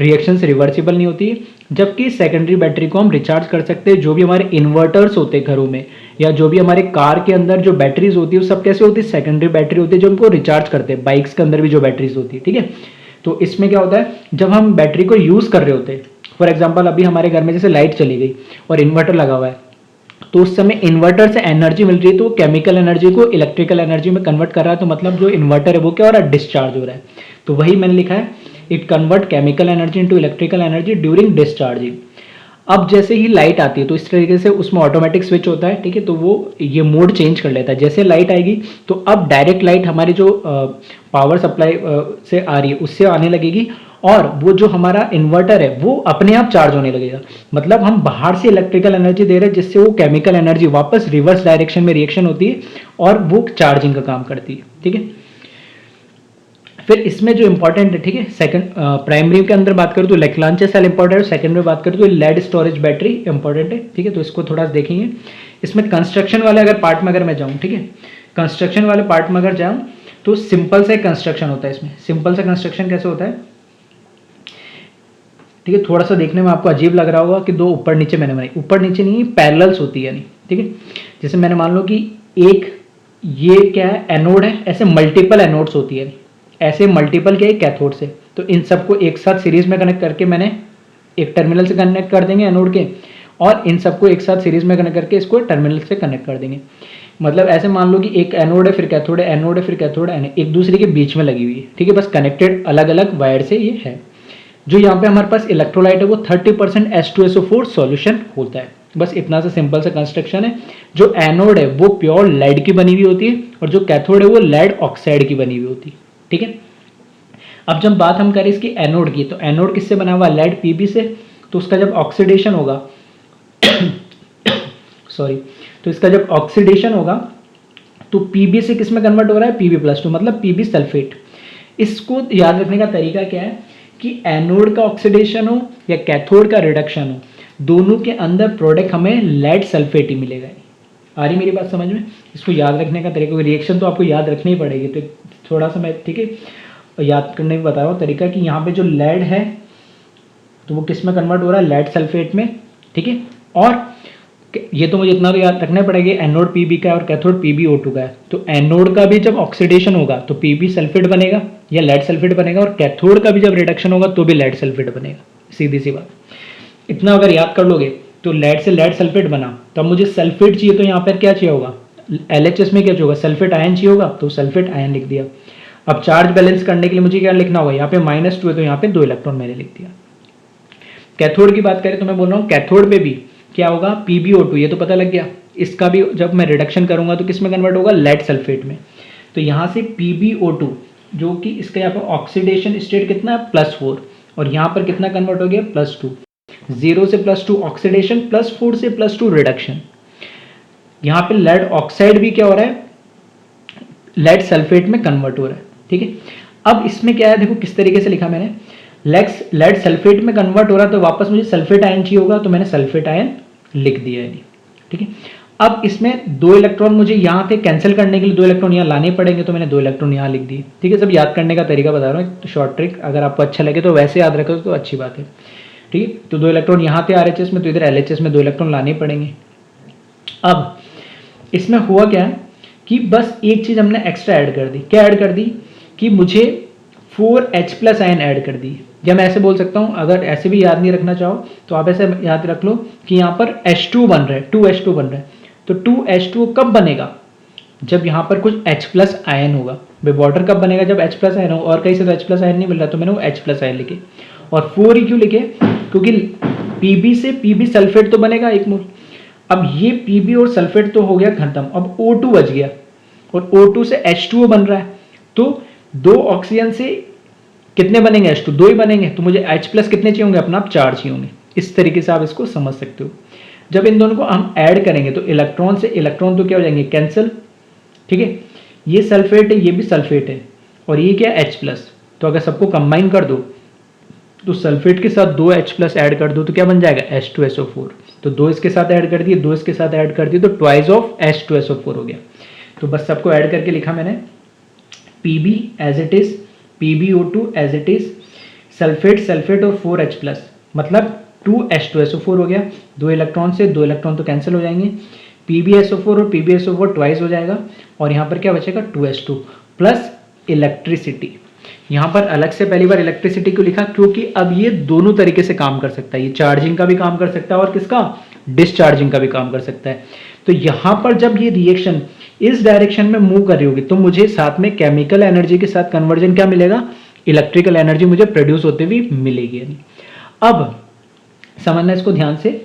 Speaker 1: रिएक्शन से रिवर्सिबल नहीं होती, जबकि सेकेंडरी बैटरी को हम रिचार्ज कर सकते हैं. जो भी हमारे इन्वर्टर्स होते हैं घरों में या जो भी हमारे कार के अंदर जो बैटरीज होती है वो सब कैसे होती है? सेकेंडरी बैटरी होती है जो हमको रिचार्ज करते हैं. बाइक्स के अंदर भी जो बैटरीज होती है, ठीक है. तो इसमें क्या होता है, जब हम बैटरी को यूज कर रहे होते हैं, फॉर एग्जांपल अभी हमारे घर में जैसे लाइट चली गई और इन्वर्टर लगा हुआ है, तो उस समय इन्वर्टर से एनर्जी मिल रही है, तो केमिकल एनर्जी को इलेक्ट्रिकल एनर्जी में कन्वर्ट कर रहा है. तो मतलब जो इन्वर्टर है वो क्या हो रहा है? डिस्चार्ज हो रहा है. तो वही मैंने लिखा है, it convert chemical energy into electrical energy during discharging. अब जैसे ही लाइट आती है तो इस तरीके से उसमें ऑटोमेटिक स्विच होता है, ठीक है. तो वो ये मोड चेंज कर लेता है. जैसे लाइट आएगी तो अब डायरेक्ट लाइट हमारी जो पावर सप्लाई से आ रही है उससे आने लगेगी, और वो जो हमारा इन्वर्टर है वो अपने आप चार्ज होने लगेगा. मतलब हम बाहर से इलेक्ट्रिकल एनर्जी दे रहे हैं जिससे वो केमिकल एनर्जी वापस रिवर्स डायरेक्शन में रिएक्शन होती है और वो चार्जिंग का काम करती है, ठीक है. फिर इसमें जो इंपॉर्टेंट है, ठीक है, सेकंड प्राइमरी के अंदर बात करूँ तो लेक्लांचे सेल इंपॉर्टेंट है, सेकंड में बात करूँ तो लेड स्टोरेज बैटरी इंपॉर्टेंट है, ठीक है. तो इसको थोड़ा देखेंगे. इसमें कंस्ट्रक्शन वाले अगर पार्ट में अगर मैं जाऊँ, ठीक है, कंस्ट्रक्शन वाले पार्ट में अगर जाऊँ तो सिंपल सा कंस्ट्रक्शन होता है. इसमें सिंपल सा कंस्ट्रक्शन कैसे होता है, ठीक है. थोड़ा सा देखने में आपको अजीब लग रहा होगा कि दो ऊपर नीचे मैंने बनाई, ऊपर नीचे नहीं, पैरेलल्स होती है, नहीं, ठीक है. जैसे मैंने मान लो कि एक ये क्या है, एनोड है, ऐसे मल्टीपल एनोड्स होती है, ऐसे मल्टीपल क्या है कैथोड से. तो इन सबको एक साथ सीरीज में कनेक्ट करके मैंने एक टर्मिनल से कनेक्ट कर देंगे एनोड के, और इन सबको एक साथ सीरीज में कनेक्ट करके इसको टर्मिनल से कनेक्ट कर देंगे. मतलब ऐसे मान लो कि एक एनोड है, फिर कैथोड है, एनोड है, फिर कैथोड है, एक दूसरे के बीच में लगी हुई है, ठीक है. बस कनेक्टेड अलग अलग वायर से ये है. जो यहाँ पे हमारे पास इलेक्ट्रोलाइट है वो 30% H2SO4 सॉल्यूशन होता है. बस इतना सा सिंपल सा कंस्ट्रक्शन है. जो एनोड है वो प्योर लेड की बनी हुई होती है और जो कैथोड है वो लेड ऑक्साइड की बनी हुई होती है, ठीक है. अब जब बात हम करें इसकी एनोड की, तो एनोड किससे बना हुआ है? लेड पीबी से. तो उसका जब ऑक्सीडेशन होगा सॉरी, तो इसका जब ऑक्सीडेशन होगा तो पीबी से किस में कन्वर्ट हो रहा है? Pb+2, मतलब पीबी सल्फेट. इसको याद रखने का तरीका क्या है कि एनोड का ऑक्सीडेशन हो या कैथोड का रिडक्शन हो, दोनों के अंदर प्रोडक्ट हमें लेड सल्फेट ही मिलेगा. आ रही मेरी बात समझ में? इसको याद रखने का तरीका, रिएक्शन तो आपको याद रखनी ही पड़ेगी. तो थोड़ा सा मैं, ठीक है, याद करने में बता रहा हूँ तरीका कि यहाँ पे जो लेड है तो वो किस में कन्वर्ट हो रहा है? लेड सल्फेट में, ठीक है. और ये तो मुझे इतना तो याद रखना पड़ेगा, एनोड पीबी का है और कैथोड PbO2 का है. तो एनोड का भी जब ऑक्सीडेशन होगा तो पीबी सल्फेट बनेगा या लेड सल्फेट बनेगा, और कैथोड का भी जब रिडक्शन होगा तो भी लेड सल्फेट बनेगा. सीधी सी बात. इतना अगर याद कर लोगे तो लेड से लेड सल्फेट बना, तब मुझे सल्फेट चाहिए तो यहाँ पर क्या चाहिए होगा? LHS में क्या चाहिए होगा? सल्फेट आयन चाहिए होगा, तो सल्फेट आयन लिख दिया. अब चार्ज बैलेंस करने के लिए मुझे क्या लिखना होगा? यहाँ पे -2 है तो यहाँ पे 2 इलेक्ट्रॉन मैंने लिख दिया. कैथोड की बात करें तो मैं बोल रहा हूँ कैथोड पे भी क्या होगा? PbO2. ये तो पता लग गया. इसका भी जब मैं रिडक्शन करूंगा तो किस में कन्वर्ट होगा? लेड सल्फेट में. तो यहाँ से PbO2 जो कि इसका यहाँ पर ऑक्सीडेशन स्टेट कितना है? +4, और यहाँ पर कितना कन्वर्ट हो गया? +2. 0 से +2 ऑक्सीडेशन, +4 से +2 रिडक्शन. यहाँ पे लेड ऑक्साइड भी क्या हो रहा है? लेड सल्फेट में कन्वर्ट हो रहा है, ठीक है. अब इसमें क्या है, देखो किस तरीके से लिखा मैंने. लेड सल्फेट में कन्वर्ट हो रहा है तो वापस मुझे सल्फेट आयन चाहिए होगा, तो मैंने सल्फेट आयन लिख दिया है, ठीक है. अब इसमें 2 इलेक्ट्रॉन मुझे यहाँ से कैंसिल करने के लिए 2 इलेक्ट्रॉन यहाँ लाने पड़ेंगे, तो मैंने 2 इलेक्ट्रॉन यहाँ लिख दिए, ठीक है. सब याद करने का तरीका बता रहा हूँ, शॉर्ट ट्रिक. अगर आपको अच्छा लगे तो वैसे याद रखो तो अच्छी बात है, ठीक है. तो 2 इलेक्ट्रॉन यहाँ थे RHS में, तो इधर LHS में 2 इलेक्ट्रॉन लाने पड़ेंगे. अब इसमें हुआ क्या है कि बस एक चीज़ हमने एक्स्ट्रा ऐड कर दी. क्या ऐड कर दी? कि मुझे 4H+ आयन ऐड कर दी. या मैं ऐसे बोल सकता हूँ, अगर ऐसे भी याद नहीं रखना चाहो तो आप ऐसे याद रख लो कि यहाँ पर H2 बन रहा है, 2H2 बन रहा है. तो 2H2 कब बनेगा? जब यहाँ पर कुछ H+ आयन होगा. भाई वाटर कब बनेगा? जब H+ आयन हो, और कहीं से तो H+ आयन नहीं मिल रहा, तो मैंने वो H+ आयन लिखे. और 4 ही क्यों लिखे? क्योंकि PB से PB सल्फेट तो बनेगा 1 मोल. अब ये PB और सल्फेट तो हो गया खत्म, अब O2 बच गया. और O2 से H2O बन रहा है, तो 2 ऑक्सीजन से कितने बनेंगे? H2 2 ही बनेंगे, तो मुझे H प्लस कितने चाहिए होंगे? अपना आप 4 चाहिए होंगे। इस तरीके से आप इसको समझ सकते हो। जब इन दोनों को हम ऐड करेंगे तो इलेक्ट्रॉन से इलेक्ट्रॉन तो क्या हो जाएंगे? कैंसिल, ठीक है। ये सल्फेट है, ये भी सल्फेट है, और ये क्या है? H plus. तो अगर सबको कंबाइन कर दो तो सल्फेट के साथ 2 H प्लस ऐड कर दो तो क्या बन जाएगा? H2SO4। तो 2 इसके साथ ऐड कर दिए, 2 इसके साथ ऐड कर दिए, तो ट्वाइस ऑफ H2SO4 हो गया। तो बस सबको ऐड करके लिखा मैंने, Pb as it is, PbO2 as it is, sulphate sulphate और 4H प्लस, मतलब 2H2SO4 हो गया। 2 इलेक्ट्रॉन से 2 इलेक्ट्रॉन तो कैंसिल हो जाएंगे, PbSO4 और PbSO4 ट्वाइस हो जाएगा, और यहाँ पर क्या बचेगा? 2H2 plus electricity. यहाँ पर अलग से पहली बार इलेक्ट्रिसिटी क्यों लिखा? क्योंकि अब ये दोनों तरीके से काम कर सकता है, ये चार्जिंग का भी काम कर सकता है और किसका? डिस्चार्जिंग का भी काम कर सकता है। तो यहाँ पर जब ये रिएक्शन इस डायरेक्शन में मूव कर रही होगी तो मुझे साथ में केमिकल एनर्जी के साथ कन्वर्जन क्या मिलेगा? इलेक्ट्रिकल एनर्जी मुझे प्रोड्यूस होते हुए मिलेगी। अब समझना इसको ध्यान से।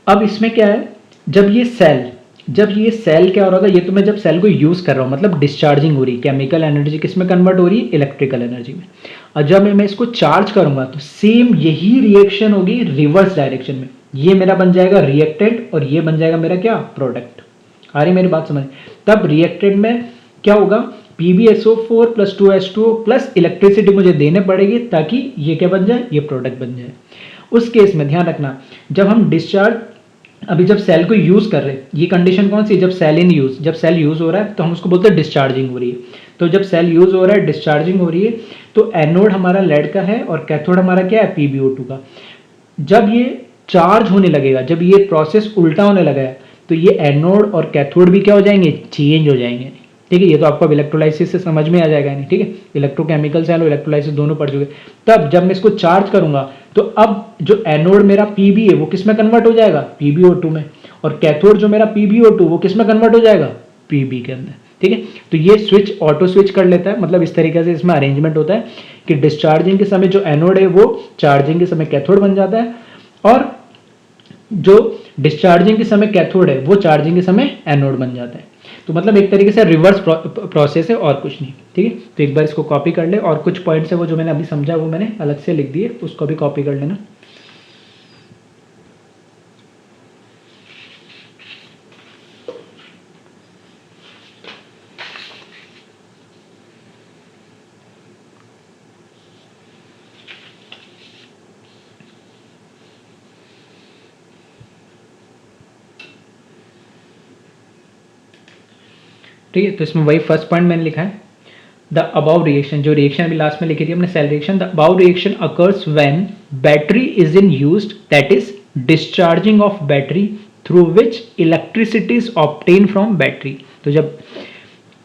Speaker 1: अब इसमें क्या है, जब ये सेल क्या हो रहा होगा? ये तो मैं जब सेल को यूज कर रहा हूं, मतलब डिस्चार्जिंग हो रही है, केमिकल एनर्जी किस में कन्वर्ट हो रही है? इलेक्ट्रिकल एनर्जी में। और जब मैं इसको चार्ज करूंगा तो सेम यही रिएक्शन होगी रिवर्स डायरेक्शन में। ये मेरा बन जाएगा रिएक्टेंट और ये बन जाएगा मेरा क्या? प्रोडक्ट। आ रही मेरी बात समझ? तब रिएक्टेंट में क्या होगा? PbSO4 plus 2H2O plus electricity मुझे देने पड़ेगी ताकि ये क्या बन जाए? ये प्रोडक्ट बन जाए। उस केस में ध्यान रखना, जब हम डिस्चार्ज, अभी जब सेल को यूज कर रहे हैं, ये कंडीशन कौन सी? जब सेल इन यूज, जब सेल यूज हो रहा है तो हम उसको बोलते हैं डिस्चार्जिंग हो रही है। तो जब सेल यूज हो रहा है, डिस्चार्जिंग हो रही है, तो एनोड हमारा लेड का है और कैथोड हमारा क्या है? PbO2 का। जब ये चार्ज होने लगेगा, जब ये प्रोसेस उल्टा होने लगेगा, तो ये एनोड और कैथोड भी क्या हो जाएंगे? चेंज हो जाएंगे, ठीक है। ये तो आपको अब इलेक्ट्रोलाइसिस से समझ में आ जाएगा नहीं, ठीक है। इलेक्ट्रोकेमिकल सेल और इलेक्ट्रोलाइसिस दोनों पढ़ चुके। तब जब मैं इसको चार्ज करूंगा तो अब जो एनोड मेरा Pb है वो किस में कन्वर्ट हो जाएगा? PbO2 में, और कैथोड जो मेरा PbO2 वो किस में कन्वर्ट हो जाएगा? Pb के अंदर, ठीक है। तो ये स्विच ऑटो स्विच कर लेता है, मतलब इस तरीके से इसमें अरेंजमेंट होता है कि डिस्चार्जिंग के समय जो एनोड है वो चार्जिंग के समय कैथोड बन जाता है, और जो डिस्चार्जिंग के समय कैथोड है वो चार्जिंग के समय एनोड बन जाता है। तो मतलब एक तरीके से रिवर्स प्रोसेस है और कुछ नहीं, ठीक है। तो एक बार इसको कॉपी कर ले, और कुछ पॉइंट्स है वो जो मैंने अभी समझा वो मैंने अलग से लिख दिए, उसको भी कॉपी कर लेना। ठीक है, तो इसमें वही फर्स्ट पॉइंट मैंने लिखा है, द अबाउ रिएक्शन, जो रिएक्शन अभी लास्ट में लिखी थी हमने cell reaction, the above reaction occurs when battery is in used, that is discharging of battery through which electricity is obtain from battery. तो जब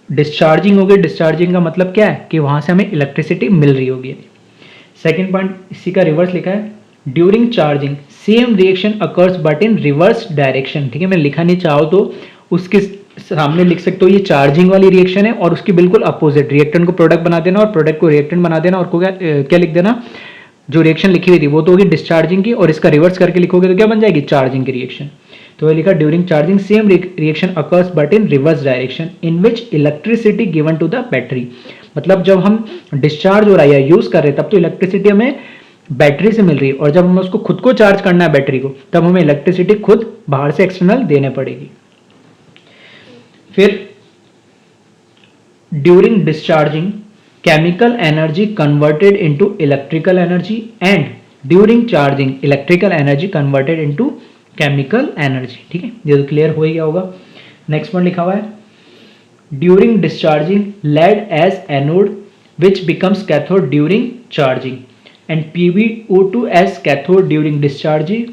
Speaker 1: डिस्चार्जिंग होगी, डिस्चार्जिंग का मतलब क्या है? कि वहां से हमें इलेक्ट्रिसिटी मिल रही होगी। सेकेंड पॉइंट इसी का रिवर्स लिखा है, during charging same reaction occurs but in reverse direction. ठीक है, मैं लिखा नहीं चाहो तो उसके सामने लिख सकते हो ये चार्जिंग वाली रिएक्शन है, और उसकी बिल्कुल अपोजिट रिएक्टेंट को प्रोडक्ट बना देना और प्रोडक्ट को रिएक्टेंट बना देना, और को क्या लिख देना, जो रिएक्शन लिखी हुई थी वो तो होगी डिस्चार्जिंग की, और इसका रिवर्स करके लिखोगे तो क्या बन जाएगी? चार्जिंग की रिएक्शन। तो ये लिखा during charging same reaction occurs but in reverse direction in which electricity given to the battery. मतलब जब हम डिस्चार्ज हो रहा है या यूज कर रहे हैं तब तो इलेक्ट्रिसिटी हमें बैटरी से मिल रही है, और जब हमें उसको खुद को चार्ज करना है बैटरी को, तब हमें इलेक्ट्रिसिटी खुद बाहर से एक्सटर्नल देने पड़ेगी। फिर during discharging chemical energy converted into electrical energy, and during charging electrical energy converted into chemical energy. ठीक है, ये तो क्लियर हो ही गया होगा। नेक्स्ट पॉइंट लिखा हुआ है, during discharging lead as anode which becomes cathode during charging, and PbO2 as cathode during discharging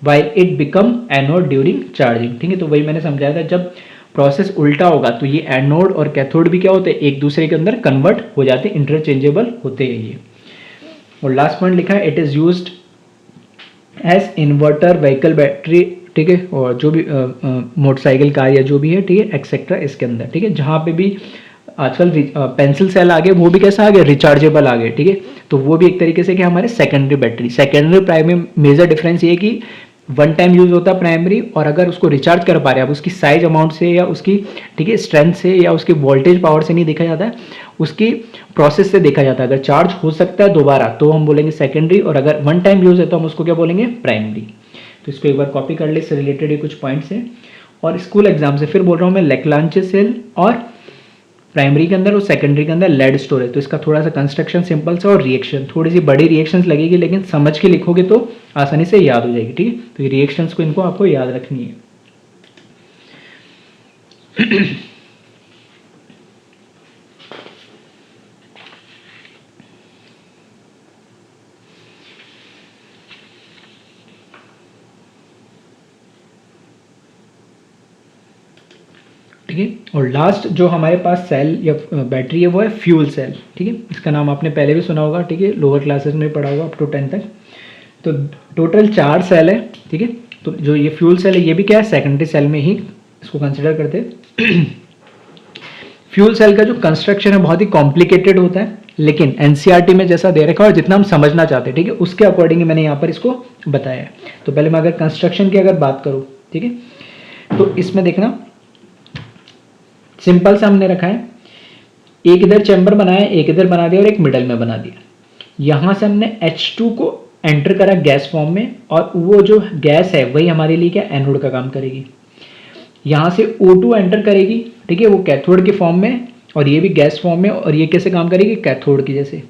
Speaker 1: while it become anode during charging. ठीक है, तो वही मैंने समझाया था, जब प्रोसेस उल्टा होगा तो ये एनोड और कैथोड भी क्या होते हैं? एक दूसरे के अंदर कन्वर्ट हो जाते हैं, इंटरचेंजेबल होते हैं ये। और लास्ट पॉइंट लिखा है, it is used as inverter vehicle battery. ठीक है, और जो भी मोटरसाइकिल कार या जो भी है, ठीक है, एक्सेट्रा इसके अंदर। ठीक है, जहाँ पे भी आजकल पेंसिल सेल आ गए वो भी कैसा आ गया? रिचार्जेबल आ गए। ठीक है, तो वो भी एक तरीके से कि हमारे secondary battery, secondary primary major difference ये है कि वन टाइम यूज होता है प्राइमरी, और अगर उसको रिचार्ज कर पा रहे हैं आप उसकी साइज अमाउंट से या उसकी, ठीक है, स्ट्रेंथ से या उसकी वोल्टेज पावर से नहीं देखा जाता है, उसकी प्रोसेस से देखा जाता है। अगर चार्ज हो सकता है दोबारा तो हम बोलेंगे सेकेंडरी, और अगर वन टाइम यूज है तो हम उसको क्या बोलेंगे, प्राइमरी। तो इसको एक बार कॉपी कर ले, इससे रिलेटेड ये कुछ पॉइंट्स हैं। और स्कूल एग्जाम से फिर बोल रहा हूँ मैं, लेक्लांचे सेल और प्राइमरी के अंदर और सेकेंडरी के अंदर लेड स्टोरेज। तो इसका थोड़ा सा कंस्ट्रक्शन सिंपल सा और रिएक्शन थोड़ी सी बड़ी रिएक्शंस लगेगी, लेकिन समझ के लिखोगे तो आसानी से याद हो जाएगी, ठीक है। तो ये रिएक्शंस को इनको आपको याद रखनी है। ठीक है, और लास्ट जो हमारे पास सेल या बैटरी है वो है फ्यूल सेल, ठीक है। इसका नाम आपने पहले भी सुना होगा, ठीक है, लोअर क्लासेस में पढ़ा होगा अप टू 10 तक। तो टोटल 4 सेल है, ठीक है। तो जो ये फ्यूल सेल है ये भी क्या है, सेकेंडरी सेल में ही इसको कंसिडर करते हैं। फ्यूल सेल का जो कंस्ट्रक्शन है बहुत ही कॉम्प्लिकेटेड होता है, लेकिन एनसीईआरटी में जैसा दे रखा है और जितना हम समझना चाहते हैं, ठीक है, उसके अकॉर्डिंग मैंने यहाँ पर इसको बताया है। तो पहले मैं अगर कंस्ट्रक्शन की अगर बात करूँ, ठीक है, तो इसमें देखना सिंपल सा हमने रखा है, एक इधर चैम्बर बनाया, एक इधर बना दिया और एक मिडल में बना दिया। यहां से हमने H2 को एंटर करा गैस फॉर्म में, और वो जो गैस है वही हमारे लिए क्या, एनोड का काम करेगी। यहां से O2 एंटर करेगी, ठीक है, वो कैथोड के फॉर्म में, और ये भी गैस फॉर्म में, और ये कैसे काम करेगी, कैथोड की जैसे।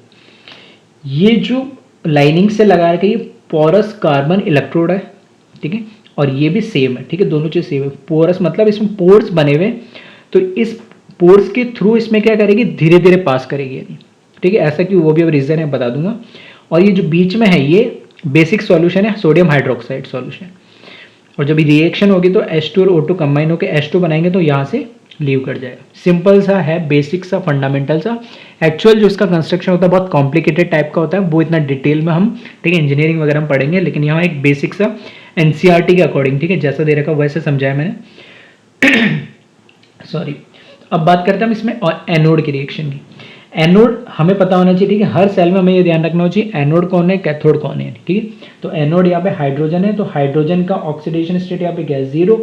Speaker 1: ये जो लाइनिंग से लगा रखी है पोरस कार्बन इलेक्ट्रोड है, ठीक है, और ये भी सेम है, ठीक है, दोनों चीज सेम है। पोरस मतलब इसमें पोर्स बने हुए, तो इस पोर्स के थ्रू इसमें क्या करेगी, धीरे धीरे पास करेगी, यानी, ठीक है। ऐसा क्यों, वो भी अब रीजन है बता दूंगा। और ये जो बीच में है ये बेसिक सॉल्यूशन है, सोडियम हाइड्रोक्साइड सॉल्यूशन। और जब रिएक्शन होगी तो H2 और O2 कंबाइन होकर H2 बनाएंगे तो यहाँ से लीव कर जाएगा। सिंपल सा है, बेसिक सा, फंडामेंटल सा। एक्चुअल जो इसका कंस्ट्रक्शन होता है बहुत कॉम्प्लिकेटेड टाइप का होता है, वो इतना डिटेल में हम, ठीक है, इंजीनियरिंग वगैरह में पढ़ेंगे, लेकिन यहाँ एक बेसिक सा एनसीईआरटी के अकॉर्डिंग, ठीक है, जैसा दे रखा वैसे समझाया मैंने। सॉरी। अब बात करते हैं हम इसमें और एनोड की रिएक्शन की। एनोड हमें पता होना चाहिए, ठीक है, हर सेल में हमें ये ध्यान रखना चाहिए एनोड कौन है, कैथोड कौन है, ठीक है। तो एनोड यहाँ पे हाइड्रोजन है, तो हाइड्रोजन का ऑक्सीडेशन स्टेट यहाँ पे क्या है, 0,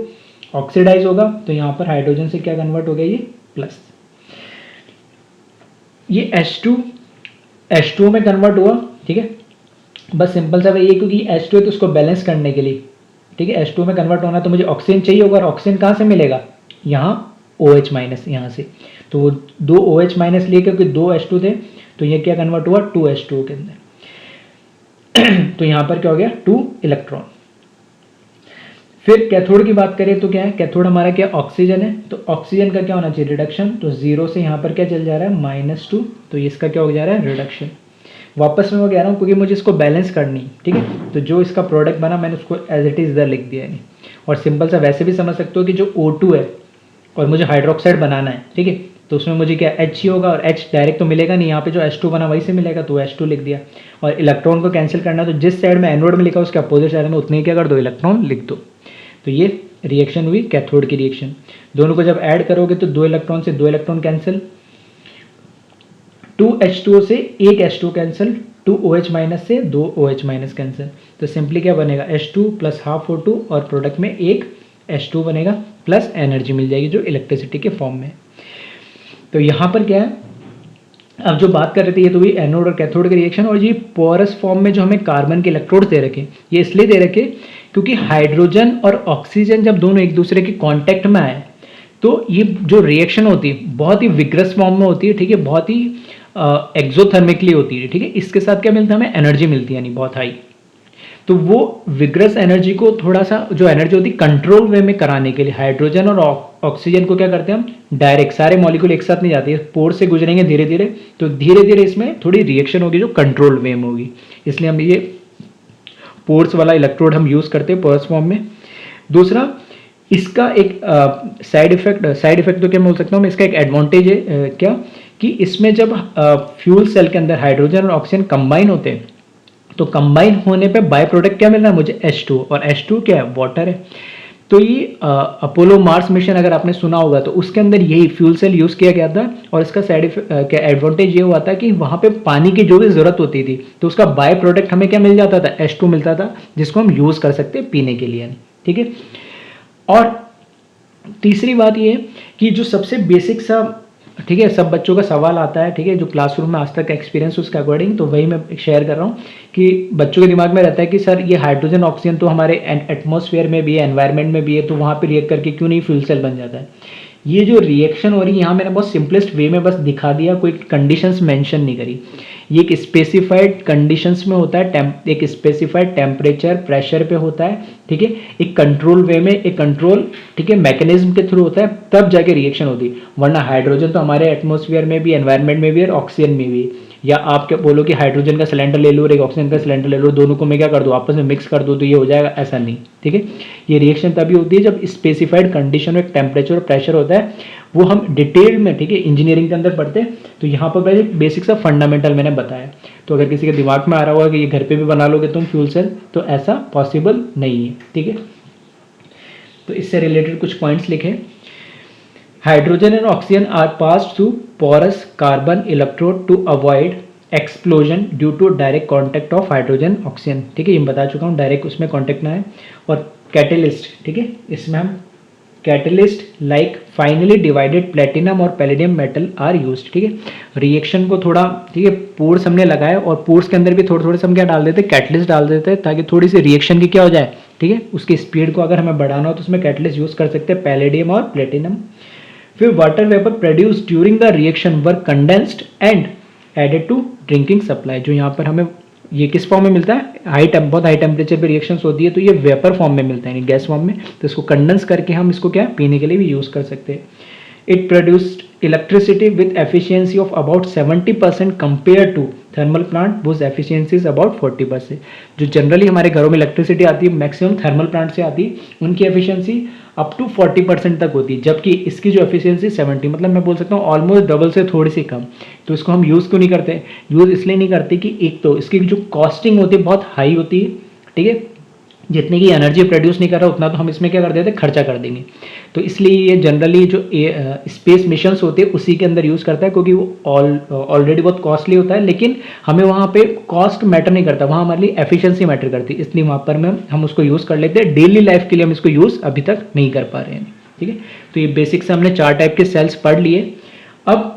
Speaker 1: ऑक्सीडाइज होगा, तो यहाँ पर हाइड्रोजन से क्या कन्वर्ट हो गया, ये प्लस। ये H2 में कन्वर्ट हुआ, ठीक है, बस सिंपल सा ये, क्योंकि H2 है तो उसको बैलेंस करने के लिए, ठीक है, H2 में कन्वर्ट होना तो मुझे ऑक्सीजन चाहिए होगा, और ऑक्सीजन कहाँ से मिलेगा, यहाँ OH माइनस यहाँ से। तो वो 2 OH माइनस लिए, क्योंकि 2 H2 थे, तो ये क्या कन्वर्ट हुआ 2 H2 के अंदर। तो यहाँ पर क्या हो गया, 2 इलेक्ट्रॉन। फिर कैथोड की बात करें तो क्या है, कैथोड हमारा क्या, ऑक्सीजन है, तो ऑक्सीजन का क्या होना चाहिए, रिडक्शन। तो 0 से यहाँ पर क्या चल जा रहा है, -2, तो इसका क्या हो जा रहा है, रिडक्शन। वापस में मैं कह रहा हूँ क्योंकि मुझे इसको बैलेंस करनी, ठीक है, तो जो इसका प्रोडक्ट बना मैंने उसको एज इट इज इधर लिख दिया है। और सिंपल सा वैसे भी समझ सकते हो कि जो O2 है और मुझे हाइड्रोक्साइड बनाना है, ठीक है, तो उसमें मुझे क्या H ही होगा, और H डायरेक्ट तो मिलेगा नहीं, यहाँ पे जो H2 बना वही से मिलेगा, तो H2 लिख दिया। और इलेक्ट्रॉन को कैंसिल करना है, तो जिस साइड में एनोड में लिखा उसके अपोजिट साइड में उतने क्या कर दो, इलेक्ट्रॉन लिख दो। तो ये रिएक्शन हुई कैथोड की रिएक्शन। दोनों को जब ऐड करोगे तो 2 इलेक्ट्रॉन से 2 इलेक्ट्रॉन कैंसिल, 2 H2 से 1 H2 कैंसिल, 2 OH माइनस से 2 OH माइनस कैंसिल। तो सिंपली क्या बनेगा, H2 प्लस हाफ O2, और प्रोडक्ट में 1 H2 बनेगा, प्लस एनर्जी मिल जाएगी जो इलेक्ट्रिसिटी के फॉर्म में। तो यहाँ पर क्या है, अब जो बात कर रहे थे ये तो भी एनोड और कैथोड के रिएक्शन। और ये पोरस फॉर्म में जो हमें कार्बन के इलेक्ट्रोड दे रखे, ये इसलिए दे रखे क्योंकि हाइड्रोजन और ऑक्सीजन जब दोनों एक दूसरे के कांटेक्ट में आए तो ये जो रिएक्शन होती है बहुत ही विग्रस फॉर्म में होती है, ठीक है, बहुत ही एक्सोथर्मिकली होती है, ठीक है। इसके साथ क्या मिलता है, हमें एनर्जी मिलती है, यानी बहुत हाई। तो वो विग्रस एनर्जी को थोड़ा सा जो एनर्जी होती है कंट्रोल वे में कराने के लिए हाइड्रोजन और ऑक्सीजन को क्या करते हैं हम, डायरेक्ट सारे मॉलिक्यूल एक साथ नहीं जाते हैं, पोर से गुजरेंगे धीरे धीरे, तो धीरे धीरे इसमें थोड़ी रिएक्शन होगी जो कंट्रोल वे में होगी, इसलिए हम ये पोर्स वाला इलेक्ट्रोड हम यूज करते हैं पोरस फॉर्म में। दूसरा इसका एक साइड इफेक्ट तो क्या बोल सकता हूँ मैं, इसका एक एडवांटेज है क्या कि इसमें जब फ्यूल सेल के अंदर हाइड्रोजन और ऑक्सीजन कंबाइन होते हैं तो कंबाइन होने पे बाय प्रोडक्ट क्या मिल रहा है मुझे, H2, और H2 क्या है, वाटर है। तो ये अपोलो मार्स मिशन अगर आपने सुना होगा तो उसके अंदर यही फ्यूल सेल यूज़ किया गया था, और इसका क्या एडवांटेज ये हुआ था कि वहाँ पे पानी की जो भी ज़रूरत होती थी तो उसका बाय प्रोडक्ट हमें क्या मिल जाता था, H2 मिलता था, जिसको हम यूज़ कर सकते हैं पीने के लिए, ठीक है। और तीसरी बात ये कि जो सबसे बेसिक सा, ठीक है, सब बच्चों का सवाल आता है, ठीक है, जो क्लासरूम में आज तक एक्सपीरियंस उसके अकॉर्डिंग, तो वही मैं शेयर कर रहा हूँ कि बच्चों के दिमाग में रहता है कि सर ये हाइड्रोजन ऑक्सीजन तो हमारे एटमॉस्फेयर में भी है, एनवायरनमेंट में भी है, तो वहाँ पे रिएक्ट करके क्यों नहीं फ्यूल सेल बन जाता है। ये जो रिएक्शन हो रही है यहाँ मैंने बहुत सिंपलेस्ट वे में बस दिखा दिया, कोई कंडीशंस मेंशन नहीं करी। ये एक स्पेसिफाइड कंडीशंस में होता है, एक स्पेसिफाइड टेम्परेचर प्रेशर पे होता है, ठीक है, एक कंट्रोल वे में, एक कंट्रोल, ठीक है, मैकेनिज्म के थ्रू होता है, तब जाके रिएक्शन होती है। वरना हाइड्रोजन तो हमारे एटमॉस्फेयर में भी, एनवायरमेंट में भी और ऑक्सीजन में भी। या आप क्या बोलो कि हाइड्रोजन का सिलेंडर ले लो और एक ऑक्सीजन का सिलेंडर ले लो, दोनों को मैं क्या कर दूँ, आपस में मिक्स कर दूँ तो ये हो जाएगा, ऐसा नहीं, ठीक है। ये रिएक्शन तभी होती है जब स्पेसिफाइड कंडीशन में टेम्परेचर और प्रेशर होता है, वो हम डिटेल में, ठीक है, इंजीनियरिंग के अंदर पढ़ते हैं। तो यहाँ पर पहले बेसिक सा फंडामेंटल मैंने बताया। तो अगर किसी के दिमाग में आ रहा होगा कि ये घर पे भी बना लोगे तुम फ्यूल सेल, तो ऐसा पॉसिबल नहीं है, ठीक है। तो इससे रिलेटेड कुछ पॉइंट्स लिखे। Hydrogen and oxygen are pass through porous carbon electrode to avoid explosion due to direct contact of hydrogen oxygen, ठीक है, ये मैं बता चुका हूँ, डायरेक्ट उसमें कॉन्टेक्ट ना है। और कैटेलिस्ट, ठीक है, इसमें हम catalyst like finally divided platinum और पैलेडियम मेटल आर यूज्ड, ठीक है। रिएक्शन को थोड़ा, ठीक है, पोर्स हमने लगाए और पोर्स के अंदर भी थोड़े थोड़े से हम क्या डाल देते हैं, कैटलिस्ट डाल देते हैं, ताकि थोड़ी सी रिएक्शन की क्या हो जाए, ठीक है, उसकी स्पीड को अगर हमें बढ़ाना हो तो उसमें कैटलिस्ट यूज कर सकते हैं, पैलेडियम और प्लेटिनम। फिर water vapour produce during the reaction were condensed and added to drinking supply. जो यहाँ पर हमें ये किस फॉर्म में मिलता है, बहुत हाई टेम्परेचर पे रिएक्शंस होती है तो ये वेपर फॉर्म में मिलता है, गैस फॉर्म में, तो इसको कंडेंस करके हम इसको क्या पीने के लिए भी यूज कर सकते हैं। It produced electricity with efficiency of about 70% compare to thermal plant whose efficiency is about 40%। जो जनरली हमारे घरों में इलेक्ट्रिसिटी आती है मैक्सिमम थर्मल प्लांट से आती है, उनकी एफिशिएंसी अप टू 40% तक होती है, जबकि इसकी जो एफिशिएंसी 70, मतलब मैं बोल सकता हूँ ऑलमोस्ट डबल से थोड़ी सी कम। तो इसको हम यूज़ क्यों नहीं करते, यूज़ इसलिए नहीं करते कि एक तो इसकी जो कॉस्टिंग होती है बहुत हाई होती है, ठीक है, जितनी की एनर्जी प्रोड्यूस नहीं कर रहा उतना तो हम इसमें क्या कर देते, खर्चा कर देंगे। तो इसलिए ये जनरली जो स्पेस मिशंस होते हैं उसी के अंदर यूज़ करता है, क्योंकि वो ऑलरेडी बहुत कॉस्टली होता है, लेकिन हमें वहाँ पे कॉस्ट मैटर नहीं करता, वहाँ हमारे लिए एफिशिएंसी मैटर करती है, इसलिए वहाँ पर हम उसको यूज़ कर लेते हैं। डेली लाइफ के लिए हम इसको यूज़ अभी तक नहीं कर पा रहे हैं, ठीक है। तो ये बेसिक से हमने 4 टाइप के सेल्स पढ़ लिए। अब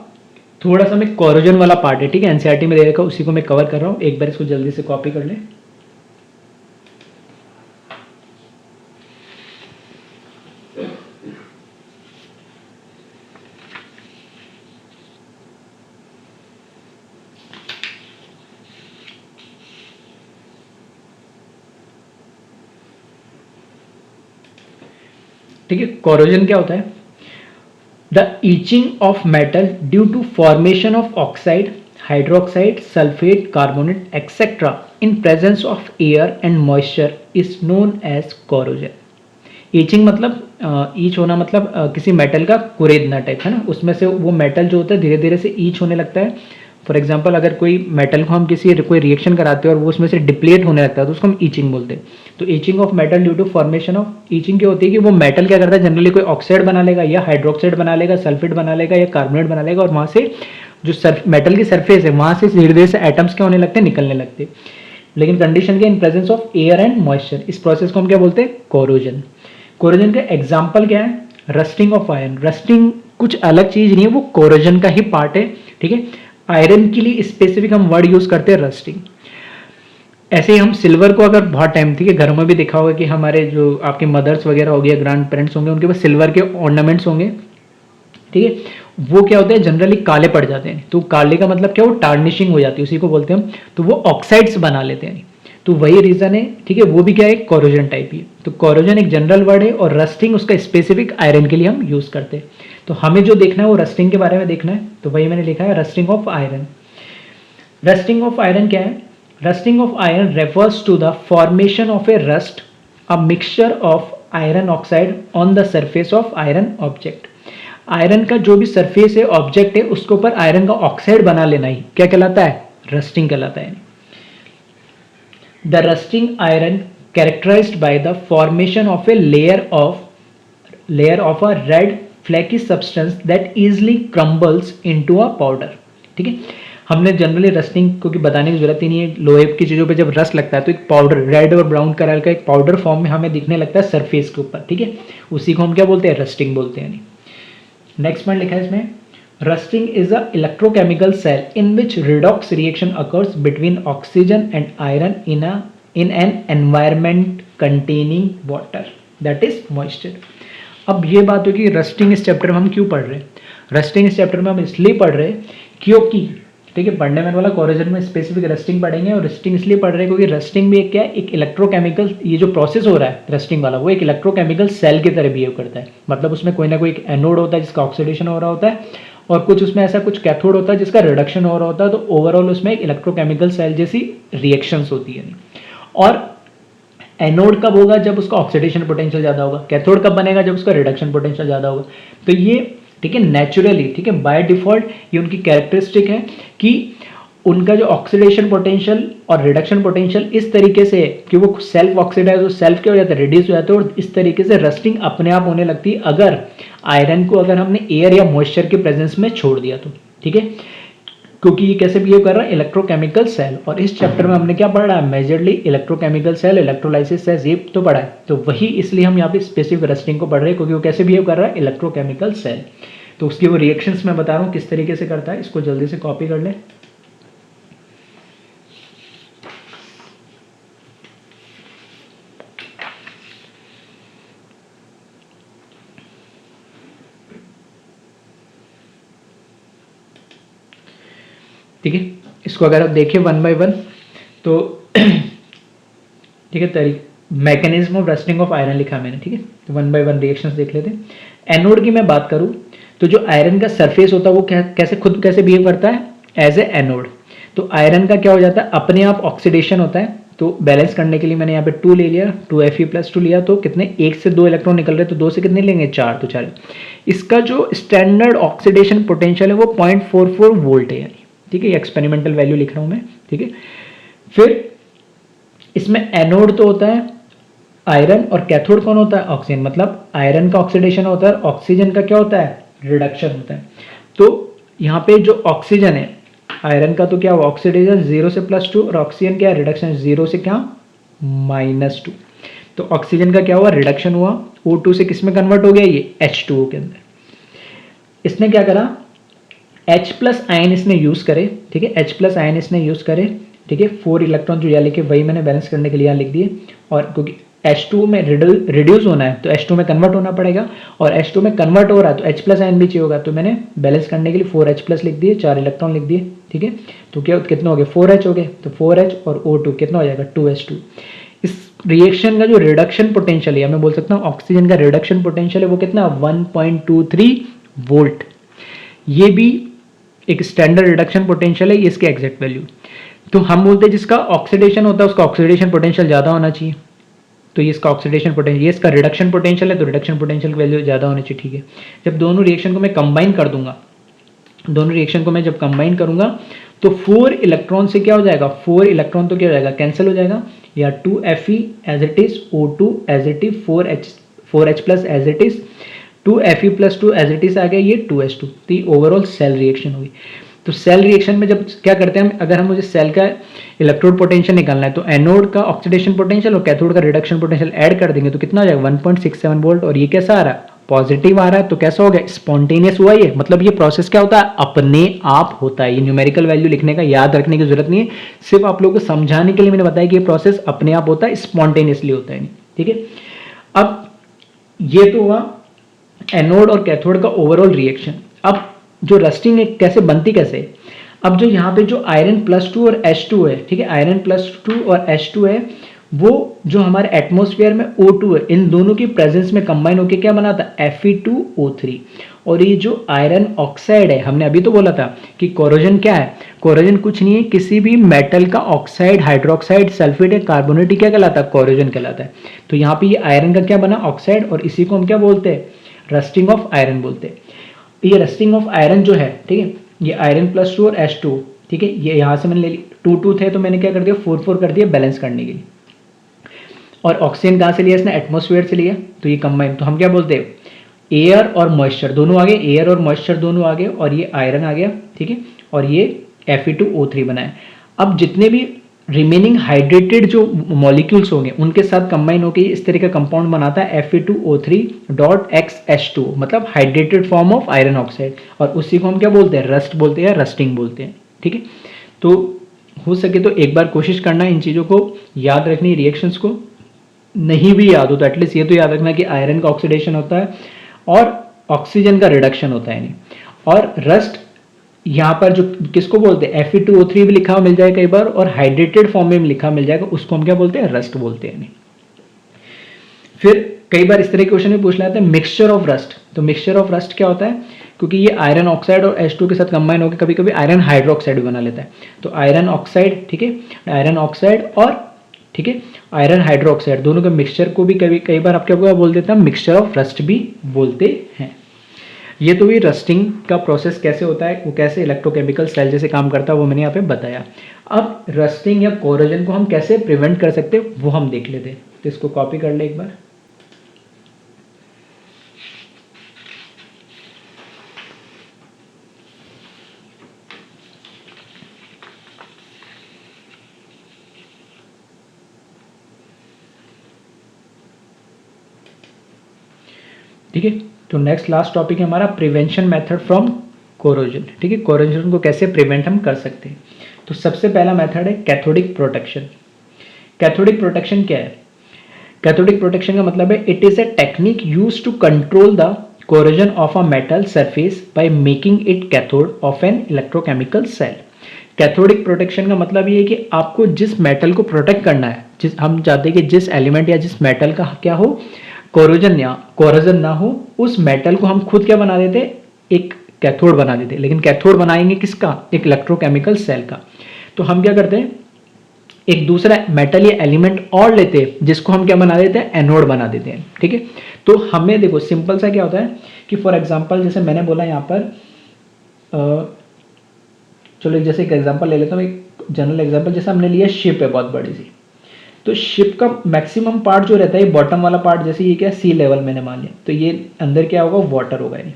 Speaker 1: थोड़ा सा मैं कोरोजन वाला पार्ट है, ठीक है, एनसीईआरटी में दे रखा, उसी को मैं कवर कर रहा हूँ, एक बार इसको जल्दी से कॉपी कर लें। ठीक है, कोरोजन क्या होता है, the etching of metal due to formation of oxide, hydroxide, sulphate, carbonate etcetera in presence of air and moisture is known as corrosion. Etching मतलब ईच होना, मतलब किसी मेटल का कुरेदना टाइप, है ना, उसमें से वो मेटल जो होता है धीरे धीरे से ईच होने लगता है। फॉर एग्जाम्पल अगर कोई मेटल को हम कोई रिएक्शन कराते हैं और वो उसमें से डिप्लेट होने लगता है तो उसको हम ईचिंग बोलते हैं। तो etching of metal due to formation of, etching क्या होती है कि वो मेटल क्या करता है, जनरली कोई ऑक्साइड बना लेगा या हाइड्रोक्साइड बना लेगा, सल्फेट बना लेगा या कार्बोनेट बना लेगा, और वहाँ से जो मेटल की सरफेस है वहाँ से धीरे धीरे से एटम्स क्या होने लगते हैं, निकलने लगते हैं। लेकिन कंडीशन क्या, इन presence of air and moisture, इस प्रोसेस को हम क्या बोलते हैं, कोरोजन। कोरोजन का एग्जाम्पल क्या है, रस्टिंग ऑफ आयरन। रस्टिंग कुछ अलग चीज नहीं है, वो कोरोजन का ही पार्ट है, ठीक है। आयरन के लिए स्पेसिफिक हम वर्ड यूज करते हैं रस्टिंग। ऐसे ही हम सिल्वर को अगर बहुत टाइम, ठीक है, घरों में भी देखा होगा कि हमारे जो आपके मदर्स वगैरह हो गया, ग्रैंड पेरेंट्स होंगे, उनके पास सिल्वर के ऑर्नामेंट्स होंगे, ठीक है, वो क्या होते हैं, जनरली काले पड़ जाते हैं। तो काले का मतलब क्या, वो टार्निशिंग हो जाती है, उसी को बोलते हैं हम। तो वो ऑक्साइड्स बना लेते हैं, तो वही रीजन है, ठीक है, वो भी क्या है, कोरोजन टाइप ही है। तो कोरोजन एक जनरल वर्ड है और रस्टिंग उसका स्पेसिफिक आयरन के लिए हम यूज करते हैं। तो हमें जो देखना है वो रस्टिंग के बारे में देखना है, तो वही मैंने लिखा है, rusting of iron. Rusting of iron क्या है, rusting of iron refers to the formation of a rust, a mixture of iron oxide on the surface of iron object. Iron का जो भी सरफेस है, ऑब्जेक्ट है, उसके ऊपर आयरन का ऑक्साइड बना लेना ही क्या कहलाता है, रस्टिंग कहलाता है। The rusting iron characterized by the formation of a layer of a red flaky substance that easily crumbles into a powder। ठीक है, हमने जनरली रस्टिंग क्योंकि बताने की जरूरत ही नहीं है, लोहे की चीज़ों पे जब रस्ट लगता है तो एक पाउडर रेड और ब्राउन कलर का एक पाउडर फॉर्म में हमें दिखने लगता है सरफेस के ऊपर। ठीक है, उसी को हम क्या बोलते हैं, रस्टिंग बोलते हैं। नेक्स्ट पॉइंट लिखा है इसमें, rusting is a electrochemical cell in which redox reaction occurs between oxygen and iron in an environment containing water that is moisture। अब ये बात होगी रस्टिंग इस चैप्टर में हम क्यों पढ़ रहे हैं, रस्टिंग इस चैप्टर में हम इसलिए पढ़ रहे हैं क्योंकि, ठीक है, पढ़ने में वाला कोरोजन में स्पेसिफिक रस्टिंग पढ़ेंगे, और रस्टिंग इसलिए पढ़ रहे हैं क्योंकि रस्टिंग भी एक क्या है, एक इलेक्ट्रोकेमिकल, ये जो प्रोसेस हो रहा है रस्टिंग वाला वो एक इलेक्ट्रोकेमिकल सेल की तरह बिहेव करता है। मतलब उसमें कोई ना कोई एक एनोड होता है जिसका ऑक्सीडेशन हो रहा होता है, और कुछ उसमें ऐसा कुछ कैथोड होता है जिसका रिडक्शन हो रहा होता है। तो ओवरऑल उसमें एक इलेक्ट्रोकेमिकल सेल जैसी रिएक्शंस होती है। और एनोड कब होगा, जब उसका ऑक्सीडेशन पोटेंशियल ज़्यादा होगा। कैथोड कब बनेगा, जब उसका रिडक्शन पोटेंशियल ज़्यादा होगा। तो ये, ठीक है, नेचुरली, ठीक है, बाय डिफॉल्ट ये उनकी कैरेक्टरिस्टिक है कि उनका जो ऑक्सीडेशन पोटेंशियल और रिडक्शन पोटेंशियल इस तरीके से है कि वो सेल्फ ऑक्सीडाइज और सेल्फ क्या हो जाता है, रिड्यूस हो जाता है, और इस तरीके से रस्टिंग अपने आप होने लगती है अगर आयरन को अगर हमने एयर या मॉइस्चर के प्रेजेंस में छोड़ दिया तो। ठीक है, क्योंकि ये कैसे बिहेव कर रहा है, इलेक्ट्रोकेमिकल सेल। और इस चैप्टर में हमने क्या पढ़ा है, majorly electrochemical cell, electrolysis cell, ये तो पढ़ा है। तो वही इसलिए हम यहाँ पे स्पेसिफिक रस्टिंग को पढ़ रहे हैं क्योंकि वो कैसे बिहेव कर रहा है, इलेक्ट्रोकेमिकल सेल। तो उसकी वो रिएक्शंस मैं बता रहा हूँ किस तरीके से करता है, इसको जल्दी से कॉपी कर ले। ठीक है, इसको अगर आप देखें वन बाय वन तो ठीक है, mechanism of rusting of iron लिखा मैंने। ठीक है, तो वन बाय वन रिएक्शंस देख लेते हैं। एनोड की मैं बात करूं तो जो आयरन का सरफेस होता है वो कैसे बिहेव करता है एज ए एनोड। तो आयरन का क्या हो जाता है, अपने आप ऑक्सीडेशन होता है। तो बैलेंस करने के लिए मैंने यहाँ पे 2 ले लिया, 2Fe+2 लिया, तो कितने, 1 से 2 इलेक्ट्रॉन निकल रहे, तो 2 से कितने लेंगे, 4, तो 4। इसका जो स्टैंडर्ड ऑक्सीडेशन पोटेंशियल है वो 0.44 वोल्ट है, यानी, ठीक है, ये एक्सपेरिमेंटल वैल्यू लिख रहा हूं मैं। ठीक है, फिर इसमें एनोड तो होता है आयरन, और कैथोड कौन होता है, ऑक्सीजन। मतलब आयरन का ऑक्सीडेशन होता है, ऑक्सीजन का क्या होता है, रिडक्शन होता है। तो यहाँ पे जो ऑक्सीजन है, आयरन का तो क्या हुआ, ऑक्सीडेशन 0 से +2, और ऑक्सीजन क्या है, रिडक्शन 0 से क्या, -2। तो ऑक्सीजन का क्या हुआ, रिडक्शन हुआ, O2 से किस में कन्वर्ट हो गया, ये H2O के अंदर। इसने क्या करा, H+ आयन इसने यूज करे। ठीक है, H+ आयन इसने यूज करे। ठीक है, 4 इलेक्ट्रॉन जो यहाँ लिखे वही मैंने बैलेंस करने के लिए यहाँ लिख दिए। और क्योंकि H2 में रिड्यूस होना है तो H2 में कन्वर्ट होना पड़ेगा, और H2 में कन्वर्ट हो रहा है तो H+ आयन भी चाहिए होगा, तो मैंने बैलेंस करने के लिए 4H+ लिख दिए, 4 इलेक्ट्रॉन लिख दिए। ठीक है, तो क्या कितना हो गया, 4H हो गए, तो 4H और O2 कितना हो जाएगा, 2H2। इस रिएक्शन का जो रिडक्शन पोटेंशियल है, मैं बोल सकता हूँ ऑक्सीजन का रिडक्शन पोटेंशियल है वो कितना, 1.23 वोल्ट। ये भी एक स्टैंडर्ड रिडक्शन पोटेंशियल है, ये इसके एग्जैक्ट वैल्यू। तो हम बोलते हैं जिसका ऑक्सीडेशन होता है उसका ऑक्सीडेशन पोटेंशियल ज़्यादा होना चाहिए, तो ये इसका ऑक्सीडेशन पोटेंशियल, ये इसका रिडक्शन पोटेंशियल है, तो रिडक्शन पोटेंशियल की वैल्यू ज़्यादा होनी चाहिए। ठीक है, जब दोनों रिएक्शन को मैं कंबाइन कर दूंगा, दोनों रिएक्शन को मैं जब कंबाइन करूंगा तो 4 इलेक्ट्रॉन से क्या हो जाएगा, 4 इलेक्ट्रॉन तो क्या हो जाएगा, कैंसिल हो जाएगा, या 2Fe as it is, O2 as it is, 4H+ as it is, 2Fe+2 as it is आ गया, ये 2H2। तो ये ओवरऑल सेल रिएक्शन होगी। तो सेल रिएक्शन में जब क्या करते हैं हम, अगर हम मुझे सेल का इलेक्ट्रोड पोटेंशियल निकालना है तो एनोड का ऑक्सीडेशन पोटेंशियल और कैथोड का रिडक्शन पोटेंशियल ऐड कर देंगे तो कितना हो जाएगा, 1.67 वोल्ट। और ये कैसा आ रहा है, पॉजिटिव आ रहा है, तो कैसा हो गया, स्पॉन्टेनियस हुआ ये। मतलब ये प्रोसेस क्या होता है, अपने आप होता है। ये न्यूमेरिकल वैल्यू लिखने का याद रखने की जरूरत नहीं है, सिर्फ आप लोगों को समझाने के लिए मैंने बताया कि ये प्रोसेस अपने आप होता है, स्पॉन्टेनियसली होता है। ठीक है, अब ये तो हुआ एनोड और कैथोड का ओवरऑल रिएक्शन। अब जो रस्टिंग कैसे बनती कैसे, अब जो यहाँ पे जो Iron+2 और H2 है, ठीक है, Iron+2 और H2 है, वो जो हमारे एटमॉस्फेयर में O2 है, इन दोनों की प्रेजेंस में कंबाइन होकर क्या बना था, Fe2O3। और ये जो आयरन ऑक्साइड है, हमने अभी तो बोला था कि कोरोजन क्या है, कोरोजन कुछ नहीं है, किसी भी मेटल का ऑक्साइड, हाइड्रोक्साइड, सल्फेट या कार्बोनेट क्या कहलाता है, कोरोजन कहलाता है। तो यहाँ पे ये आयरन का क्या बना, ऑक्साइड, और इसी को हम क्या बोलते हैं, रस्टिंग ऑफ आयरन बोलते हैं। ये रस्टिंग ऑफ आयरन जो है, ठीक है, ये Iron+2 और H2, ठीक है, ये यहाँ से मैंने ले ली, 2 2 थे तो मैंने क्या कर दिया, 4 4 कर दिया बैलेंस करने के लिए। और ऑक्सीजन कहाँ से लिया इसने, एटमॉस्फेयर से लिया, तो ये कंबाइन, तो हम क्या बोलते हैं, एयर और मॉइस्चर दोनों आ गए, एयर और मॉइस्चर दोनों आ गए, और ये आयरन आ गया, ठीक है, और ये Fe2O3 बना है। अब जितने भी रिमेनिंग हाइड्रेटेड जो मॉलिक्यूल्स होंगे उनके साथ कंबाइन होकर इस तरह का कंपाउंड बनाता है Fe2O3.XH2, मतलब hydrated form of iron oxide, और उसी को हम क्या बोलते हैं, रस्ट बोलते हैं, रस्टिंग बोलते हैं, ठीक है। तो हो सके तो एक बार कोशिश करना इन चीज़ों को याद रखनी, रिएक्शंस को, नहीं भी याद हो तो एटलीस्ट ये तो याद रखना कि आयरन का ऑक्सीडेशन होता है और ऑक्सीजन का रिडक्शन होता है नहीं। और रस्ट यहाँ पर जो किसको बोलते हैं, Fe2O3 भी लिखा हुआ मिल जाएगा कई बार, और हाइड्रेटेड फॉर्म में लिखा मिल जाएगा, उसको हम क्या बोलते हैं, रस्ट बोलते हैं नहीं। फिर कई बार इस तरह के क्वेश्चन में पूछ लेते हैं मिक्सचर ऑफ रस्ट, तो मिक्सचर ऑफ रस्ट क्या होता है, क्योंकि ये आयरन ऑक्साइड और H2 के साथ कंबाइन होकर कभी कभी आयरन हाइड्रोक्साइड भी बना लेता है, तो आयरन ऑक्साइड, ठीक है, आयरन ऑक्साइड और, ठीक है, आयरन हाइड्रोक्साइड दोनों के मिक्सचर को भी कई बार आप क्या बोल देते हैं, मिक्सचर ऑफ रस्ट भी बोलते हैं। ये तो भी रस्टिंग का प्रोसेस कैसे होता है, वो कैसे इलेक्ट्रोकेमिकल सेल जैसे काम करता है वो मैंने यहाँ पे बताया। अब रस्टिंग या कोरोजन को हम कैसे प्रिवेंट कर सकते हैं वो हम देख लेते हैं, तो इसको कॉपी कर ले एक बार। ठीक है, तो नेक्स्ट लास्ट टॉपिक है हमारा प्रिवेंशन मेथड फ्रॉम कोरोजन। ठीक है, कोरोजन को कैसे प्रिवेंट हम कर सकते हैं। तो सबसे पहला मेथड है कैथोडिक प्रोटेक्शन। कैथोडिक प्रोटेक्शन क्या है, कैथोडिक प्रोटेक्शन का मतलब है it is a technique used to control the corrosion of a metal surface by making it cathode of an electrochemical cell. Cathodic protection का मतलब ये है कि आपको जिस मेटल को प्रोटेक्ट करना है, जिस हम चाहते हैं कि जिस एलिमेंट या जिस मेटल का क्या हो, कोरोजन ना हो, उस मेटल को हम खुद क्या बना देते, एक कैथोड बना देते। लेकिन कैथोड बनाएंगे किसका, एक इलेक्ट्रोकेमिकल सेल का। तो हम क्या करते हैं, एक दूसरा मेटल या एलिमेंट और लेते हैं जिसको हम क्या बना देते हैं, एनोड बना देते हैं। ठीक है, तो हमें देखो सिंपल सा क्या होता है कि फॉर एग्जांपल जैसे मैंने बोला यहाँ पर, चलो जैसे एक एग्जांपल ले लेता हूँ, एक जनरल एग्जांपल, जैसे हमने लिया शिप है बहुत बड़ी सी, तो शिप का मैक्सिमम पार्ट जो रहता है बॉटम वाला पार्ट, जैसे ये क्या सी लेवल मैंने मान लिया, तो ये अंदर क्या होगा, वाटर होगा। ये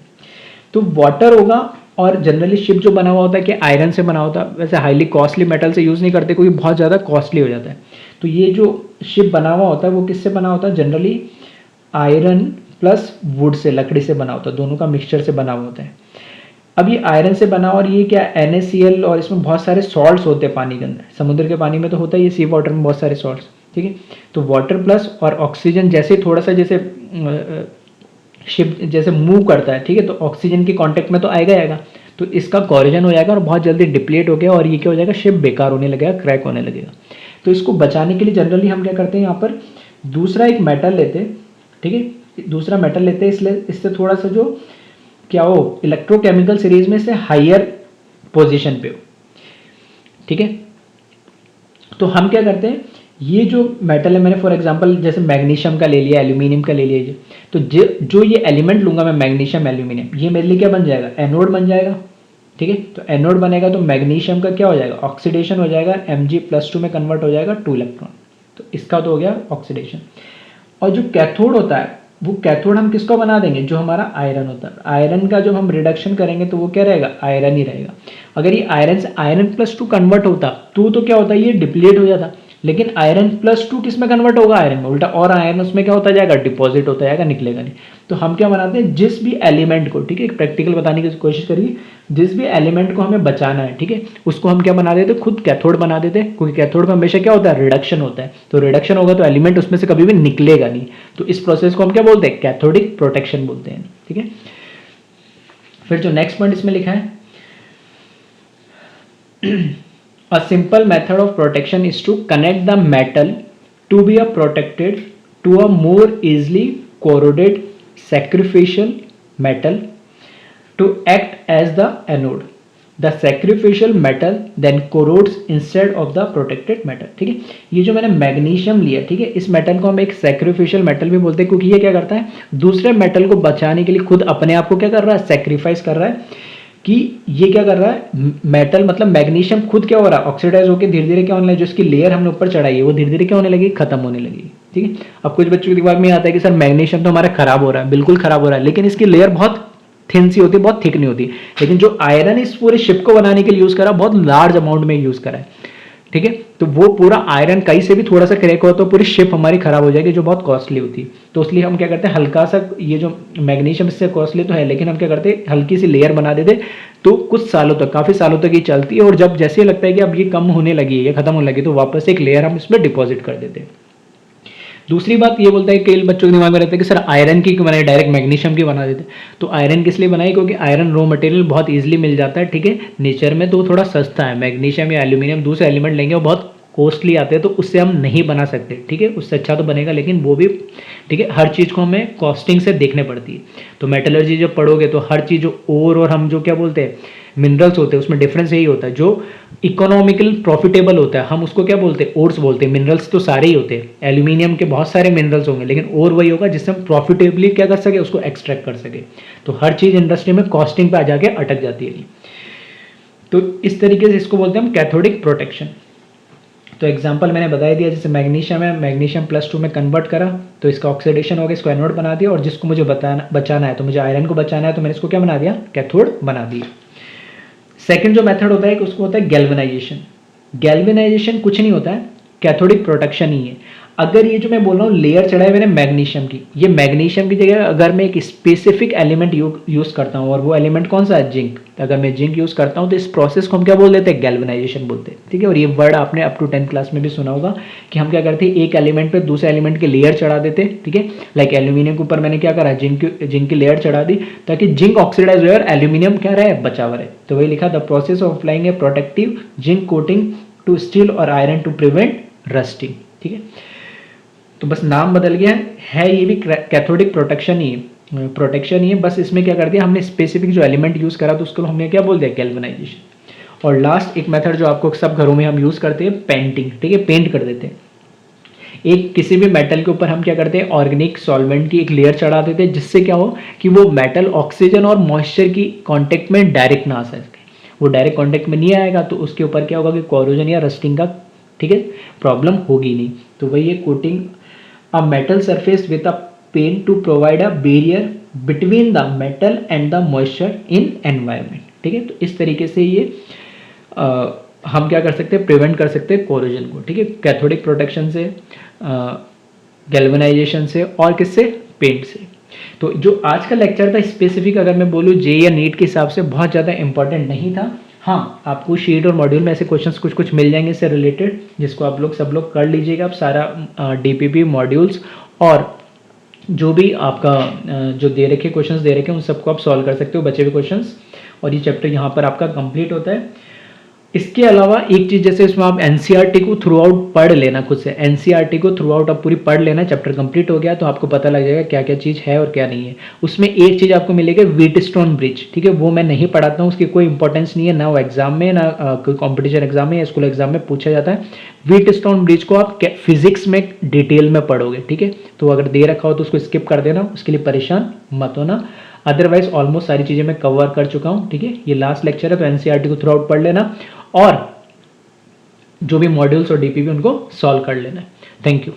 Speaker 1: तो वाटर होगा, और जनरली शिप जो बना हुआ होता है कि आयरन से बना होता है, वैसे हाईली कॉस्टली मेटल से यूज़ नहीं करते क्योंकि बहुत ज़्यादा कॉस्टली हो जाता है। तो ये जो शिप बना हुआ होता है वो किससे बना होता है, generally iron plus would say, लकड़ी से बना होता है, दोनों का मिक्सचर से बना हुआ होता है। अब ये आयरन से बना, और ये क्या NaCl, और इसमें बहुत सारे सॉल्ट्स होते हैं पानी के अंदर, समुद्र के पानी में तो होता है ये, सी वाटर में बहुत सारे सॉल्ट्स। ठीक है, तो वाटर प्लस और ऑक्सीजन, जैसे थोड़ा सा जैसे शिप जैसे मूव करता है, ठीक है, तो ऑक्सीजन के कांटेक्ट में तो आएगा, तो इसका कोरोजन हो जाएगा और बहुत जल्दी डिप्लीट हो गया, और ये क्या हो जाएगा, शिप बेकार होने लगेगा, क्रैक होने लगेगा। तो इसको बचाने के लिए जनरली हम क्या करते हैं, यहाँ पर दूसरा एक मेटल लेते हैं। ठीक है, दूसरा मेटल लेते हैं, इसलिए इससे थोड़ा सा जो क्या हो, इलेक्ट्रोकेमिकल सीरीज में से हायर पोजीशन पे हो। ठीक है, तो हम क्या करते हैं, ये जो मेटल है, मैंने फॉर एग्जांपल जैसे मैग्नीशियम का ले लिया, एल्यूमिनियम का ले लिया, तो जो ये एलिमेंट लूंगा मैं, मैग्नीशियम एल्यूमिनियम, ये मेरे लिए क्या बन जाएगा, एनोड बन जाएगा। ठीक है, तो एनोड बनेगा तो मैग्नीशियम का क्या हो जाएगा, ऑक्सीडेशन हो जाएगा, Mg+2 में कन्वर्ट हो जाएगा 2 इलेक्ट्रॉन, तो इसका तो हो गया ऑक्सीडेशन। और जो कैथोड होता है, वो कैथोड हम किसको बना देंगे, जो हमारा आयरन होता है, आयरन का जब हम रिडक्शन करेंगे तो वो क्या रहेगा, आयरन ही रहेगा। अगर ये आयरन से Iron+2 कन्वर्ट होता तो क्या होता है, ये डिप्लीट हो जाता, लेकिन Iron+2 किस में कन्वर्ट होगा, आयरन में, उल्टा, और आयरन उसमें क्या होता जाएगा, डिपॉजिट होता जाएगा, निकलेगा नहीं। तो हम क्या बनाते हैं, जिस भी एलिमेंट को, ठीक है, प्रैक्टिकल बताने की कोशिश करिए, जिस भी एलिमेंट को हमें बचाना है, ठीक है, उसको हम क्या बना देते, खुद कैथोड बना देते हैं, क्योंकि कैथोड में हमेशा क्या होता है, रिडक्शन होता है, तो रिडक्शन होगा तो एलिमेंट उसमें से कभी भी निकलेगा नहीं। तो इस प्रोसेस को हम क्या बोलते हैं, कैथोडिक प्रोटेक्शन बोलते हैं। ठीक है, फिर जो नेक्स्ट पॉइंट इसमें लिखा है, a simple method of protection is to connect the metal to be a protected to a more easily corroded sacrificial metal to act as the anode. The sacrificial metal then corrodes instead of the protected metal. ठीक है, ये जो मैंने magnesium लिया, ठीक है, इस metal को हम एक सैक्रिफिशियल मेटल भी बोलते हैं, क्योंकि ये क्या करता है, दूसरे मेटल को बचाने के लिए खुद अपने आप को क्या कर रहा है, सैक्रिफाइस कर रहा है। कि ये क्या कर रहा है, मेटल मतलब मैग्नीशियम खुद क्या हो रहा है, ऑक्सीडाइज होकर धीरे धीरे क्या होने लगा, जो इसकी लेयर हमने ऊपर चढ़ाई है वो धीरे धीरे क्या होने लगी, खत्म होने लगी। ठीक है। अब कुछ बच्चों के दिमाग में आता है कि सर मैग्नीशियम तो हमारा खराब हो रहा है, बिल्कुल खराब हो रहा है, लेकिन इसकी लेयर बहुत थिन सी होती है, बहुत थिक नहीं होती। लेकिन जो आयरन इस पूरे शिप को बनाने के लिए यूज करा, बहुत लार्ज अमाउंट में यूज करा है, ठीक है। तो वो पूरा आयरन कहीं से भी थोड़ा सा क्रैक हो तो पूरी शिप हमारी खराब हो जाएगी, जो बहुत कॉस्टली होती है। तो इसलिए हम क्या करते हैं, हल्का सा, ये जो मैग्नीशियम इससे कॉस्टली तो है, लेकिन हम क्या करते हैं, हल्की सी लेयर बना देते, तो कुछ सालों तक, काफी सालों तक ये चलती है। और जब जैसे लगता है कि अब ये कम होने लगी है, ये खत्म होने लगी, तो वापस एक लेयर हम इसमें डिपॉजिट कर देते हैं। दूसरी बात ये बोलता है, कई बच्चों के दिमाग में रहता है कि सर आयरन की क्यों बनाई, डायरेक्ट मैग्नीशियम की बना देते। तो आयरन किस लिए बनाई, क्योंकि आयरन रॉ मटेरियल बहुत इजीली मिल जाता है, ठीक है, नेचर में, तो थोड़ा सस्ता है। मैग्नीशियम या एल्यूमिनियम दूसरे एलिमेंट लेंगे वो बहुत कॉस्टली आते हैं, तो उससे हम नहीं बना सकते, ठीक है। उससे अच्छा तो बनेगा, लेकिन वो भी, ठीक है, हर चीज़ को हमें कॉस्टिंग से देखने पड़ती है। तो मेटलर्जी जब पढ़ोगे तो हर चीज़ जो ओर और हम जो क्या बोलते हैं मिनरल्स होते हैं, उसमें डिफरेंस यही होता है। जो इकोनॉमिकल प्रॉफिटेबल होता है हम उसको क्या बोलते हैं, ओर्स बोलते हैं। मिनरल्स तो सारे ही होते हैं, एल्यूमिनियम के बहुत सारे मिनरल्स होंगे, लेकिन ओर वही होगा जिससे हम प्रॉफिटेबली क्या कर सके, उसको एक्सट्रैक्ट कर सके। तो हर चीज़ इंडस्ट्री में कॉस्टिंग पे आ जाके अटक जाती है। तो इस तरीके से इसको बोलते हैं हम कैथोडिक प्रोटेक्शन। तो एग्जांपल मैंने बता दिया, जैसे मैग्नीशियम है, मैग्नीशियम +2 में कन्वर्ट करा तो इसका ऑक्सीडेशन हो गया, इसको एनोड बना दिया, और जिसको मुझे बचाना है, तो मुझे आयरन को बचाना है, तो मैंने इसको क्या बना दिया, कैथोड बना दिया। सेकंड जो मेथड होता है कि उसको होता है गैल्वेनाइजेशन। गैल्वेनाइजेशन कुछ नहीं होता है, कैथोडिक प्रोटेक्शन ही है। अगर ये जो मैं बोल रहा हूँ लेयर चढ़ा है मैंने मैग्नीशियम की, ये मैग्नीशियम की जगह अगर मैं एक स्पेसिफिक एलिमेंट यूज करता हूँ, और वो एलिमेंट कौन सा है, जिंक। अगर मैं जिंक यूज करता हूँ तो इस प्रोसेस को हम क्या बोल देते हैं, गैल्वेनाइजेशन बोलते हैं, ठीक है। और ये वर्ड आपने अप टू 10th क्लास में भी सुना होगा कि हम क्या करते हैं, एक एलिमेंट पे दूसरे एलिमेंट के लेयर चढ़ा देते, ठीक है। लाइक एल्यूमिनियम के ऊपर मैंने क्या करा, जिंक की लेयर चढ़ा दी, ताकि जिंक ऑक्सीडाइज हो और एल्यूमिनियम क्या रहे, बचा हुआ रहे। तो वही लिखा, the process of applying a protective zinc coating to steel और आयरन टू प्रिवेंट रस्टिंग, ठीक है। तो बस नाम बदल गया है, ये भी कैथोडिक प्रोटेक्शन ही है, बस इसमें क्या कर दिया हमने, स्पेसिफिक जो एलिमेंट यूज करा तो उसको हमने क्या बोल दिया, गैल्वेनाइजेशन। और लास्ट एक मेथड जो आपको सब घरों में हम यूज करते हैं, पेंटिंग, ठीक है, पेंट कर देते हैं। एक किसी भी मेटल के ऊपर हम क्या करते हैं, ऑर्गेनिक सॉल्वेंट की एक लेयर चढ़ा देते हैं, जिससे क्या हो कि वो मेटल ऑक्सीजन और मॉइस्चर की कांटेक्ट में डायरेक्ट ना आ सके। वो डायरेक्ट कांटेक्ट में नहीं आएगा तो उसके ऊपर क्या होगा कि कोरोजन या रस्टिंग का, ठीक है, प्रॉब्लम होगी नहीं। तो वही है coating a metal surface with a paint to provide a barrier between the metal and the moisture in environment, ठीक है। तो इस तरीके से ये हम क्या कर सकते हैं, प्रिवेंट कर सकते हैं कोरोजन को, ठीक है, कैथोडिक प्रोटेक्शन से, गैल्वेनाइजेशन से, और किससे, पेंट से। तो जो आज का लेक्चर था स्पेसिफिक अगर मैं बोलूँ जे या नीट के हिसाब से बहुत ज़्यादा इंपॉर्टेंट नहीं था। हाँ, आपको शीट और मॉड्यूल में ऐसे क्वेश्चंस कुछ कुछ मिल जाएंगे इससे रिलेटेड, जिसको आप लोग सब लोग कर लीजिएगा। आप सारा डीपीपी मॉड्यूल्स और जो भी आपका जो दे रखे क्वेश्चंस दे रखे हैं उन सबको आप सॉल्व कर सकते हो, बचे हुए क्वेश्चंस। और ये चैप्टर यहाँ पर आपका कंप्लीट होता है। इसके अलावा एक चीज, जैसे इसमें आप एनसीईआरटी को थ्रू आउट पढ़ लेना खुद से, एनसीईआरटी को थ्रू आउट आप पूरी पढ़ लेना, चैप्टर कंप्लीट हो गया तो आपको पता लग जाएगा क्या क्या चीज है और क्या नहीं है। उसमें एक चीज आपको मिलेगी, व्हीटस्टोन ब्रिज, ठीक है, वो मैं नहीं पढ़ाता हूँ, उसकी कोई इंपॉर्टेंस नहीं है, ना वो एग्जाम में, ना कोई कॉम्पिटिशन एग्जाम में या स्कूल एग्जाम में पूछा जाता है। व्हीटस्टोन ब्रिज को आप फिजिक्स में डिटेल में पढ़ोगे, ठीक है। तो अगर दे रखा हो तो उसको स्किप कर देना, उसके लिए परेशान मत होना। अदरवाइज ऑलमोस्ट सारी चीजें मैं कवर कर चुका हूँ, ठीक है। ये लास्ट लेक्चर है तो एनसीईआरटी को थ्रू आउट पढ़ लेना और जो भी मॉड्यूल्स और डीपीपी उनको सॉल्व कर लेना है। Thank you.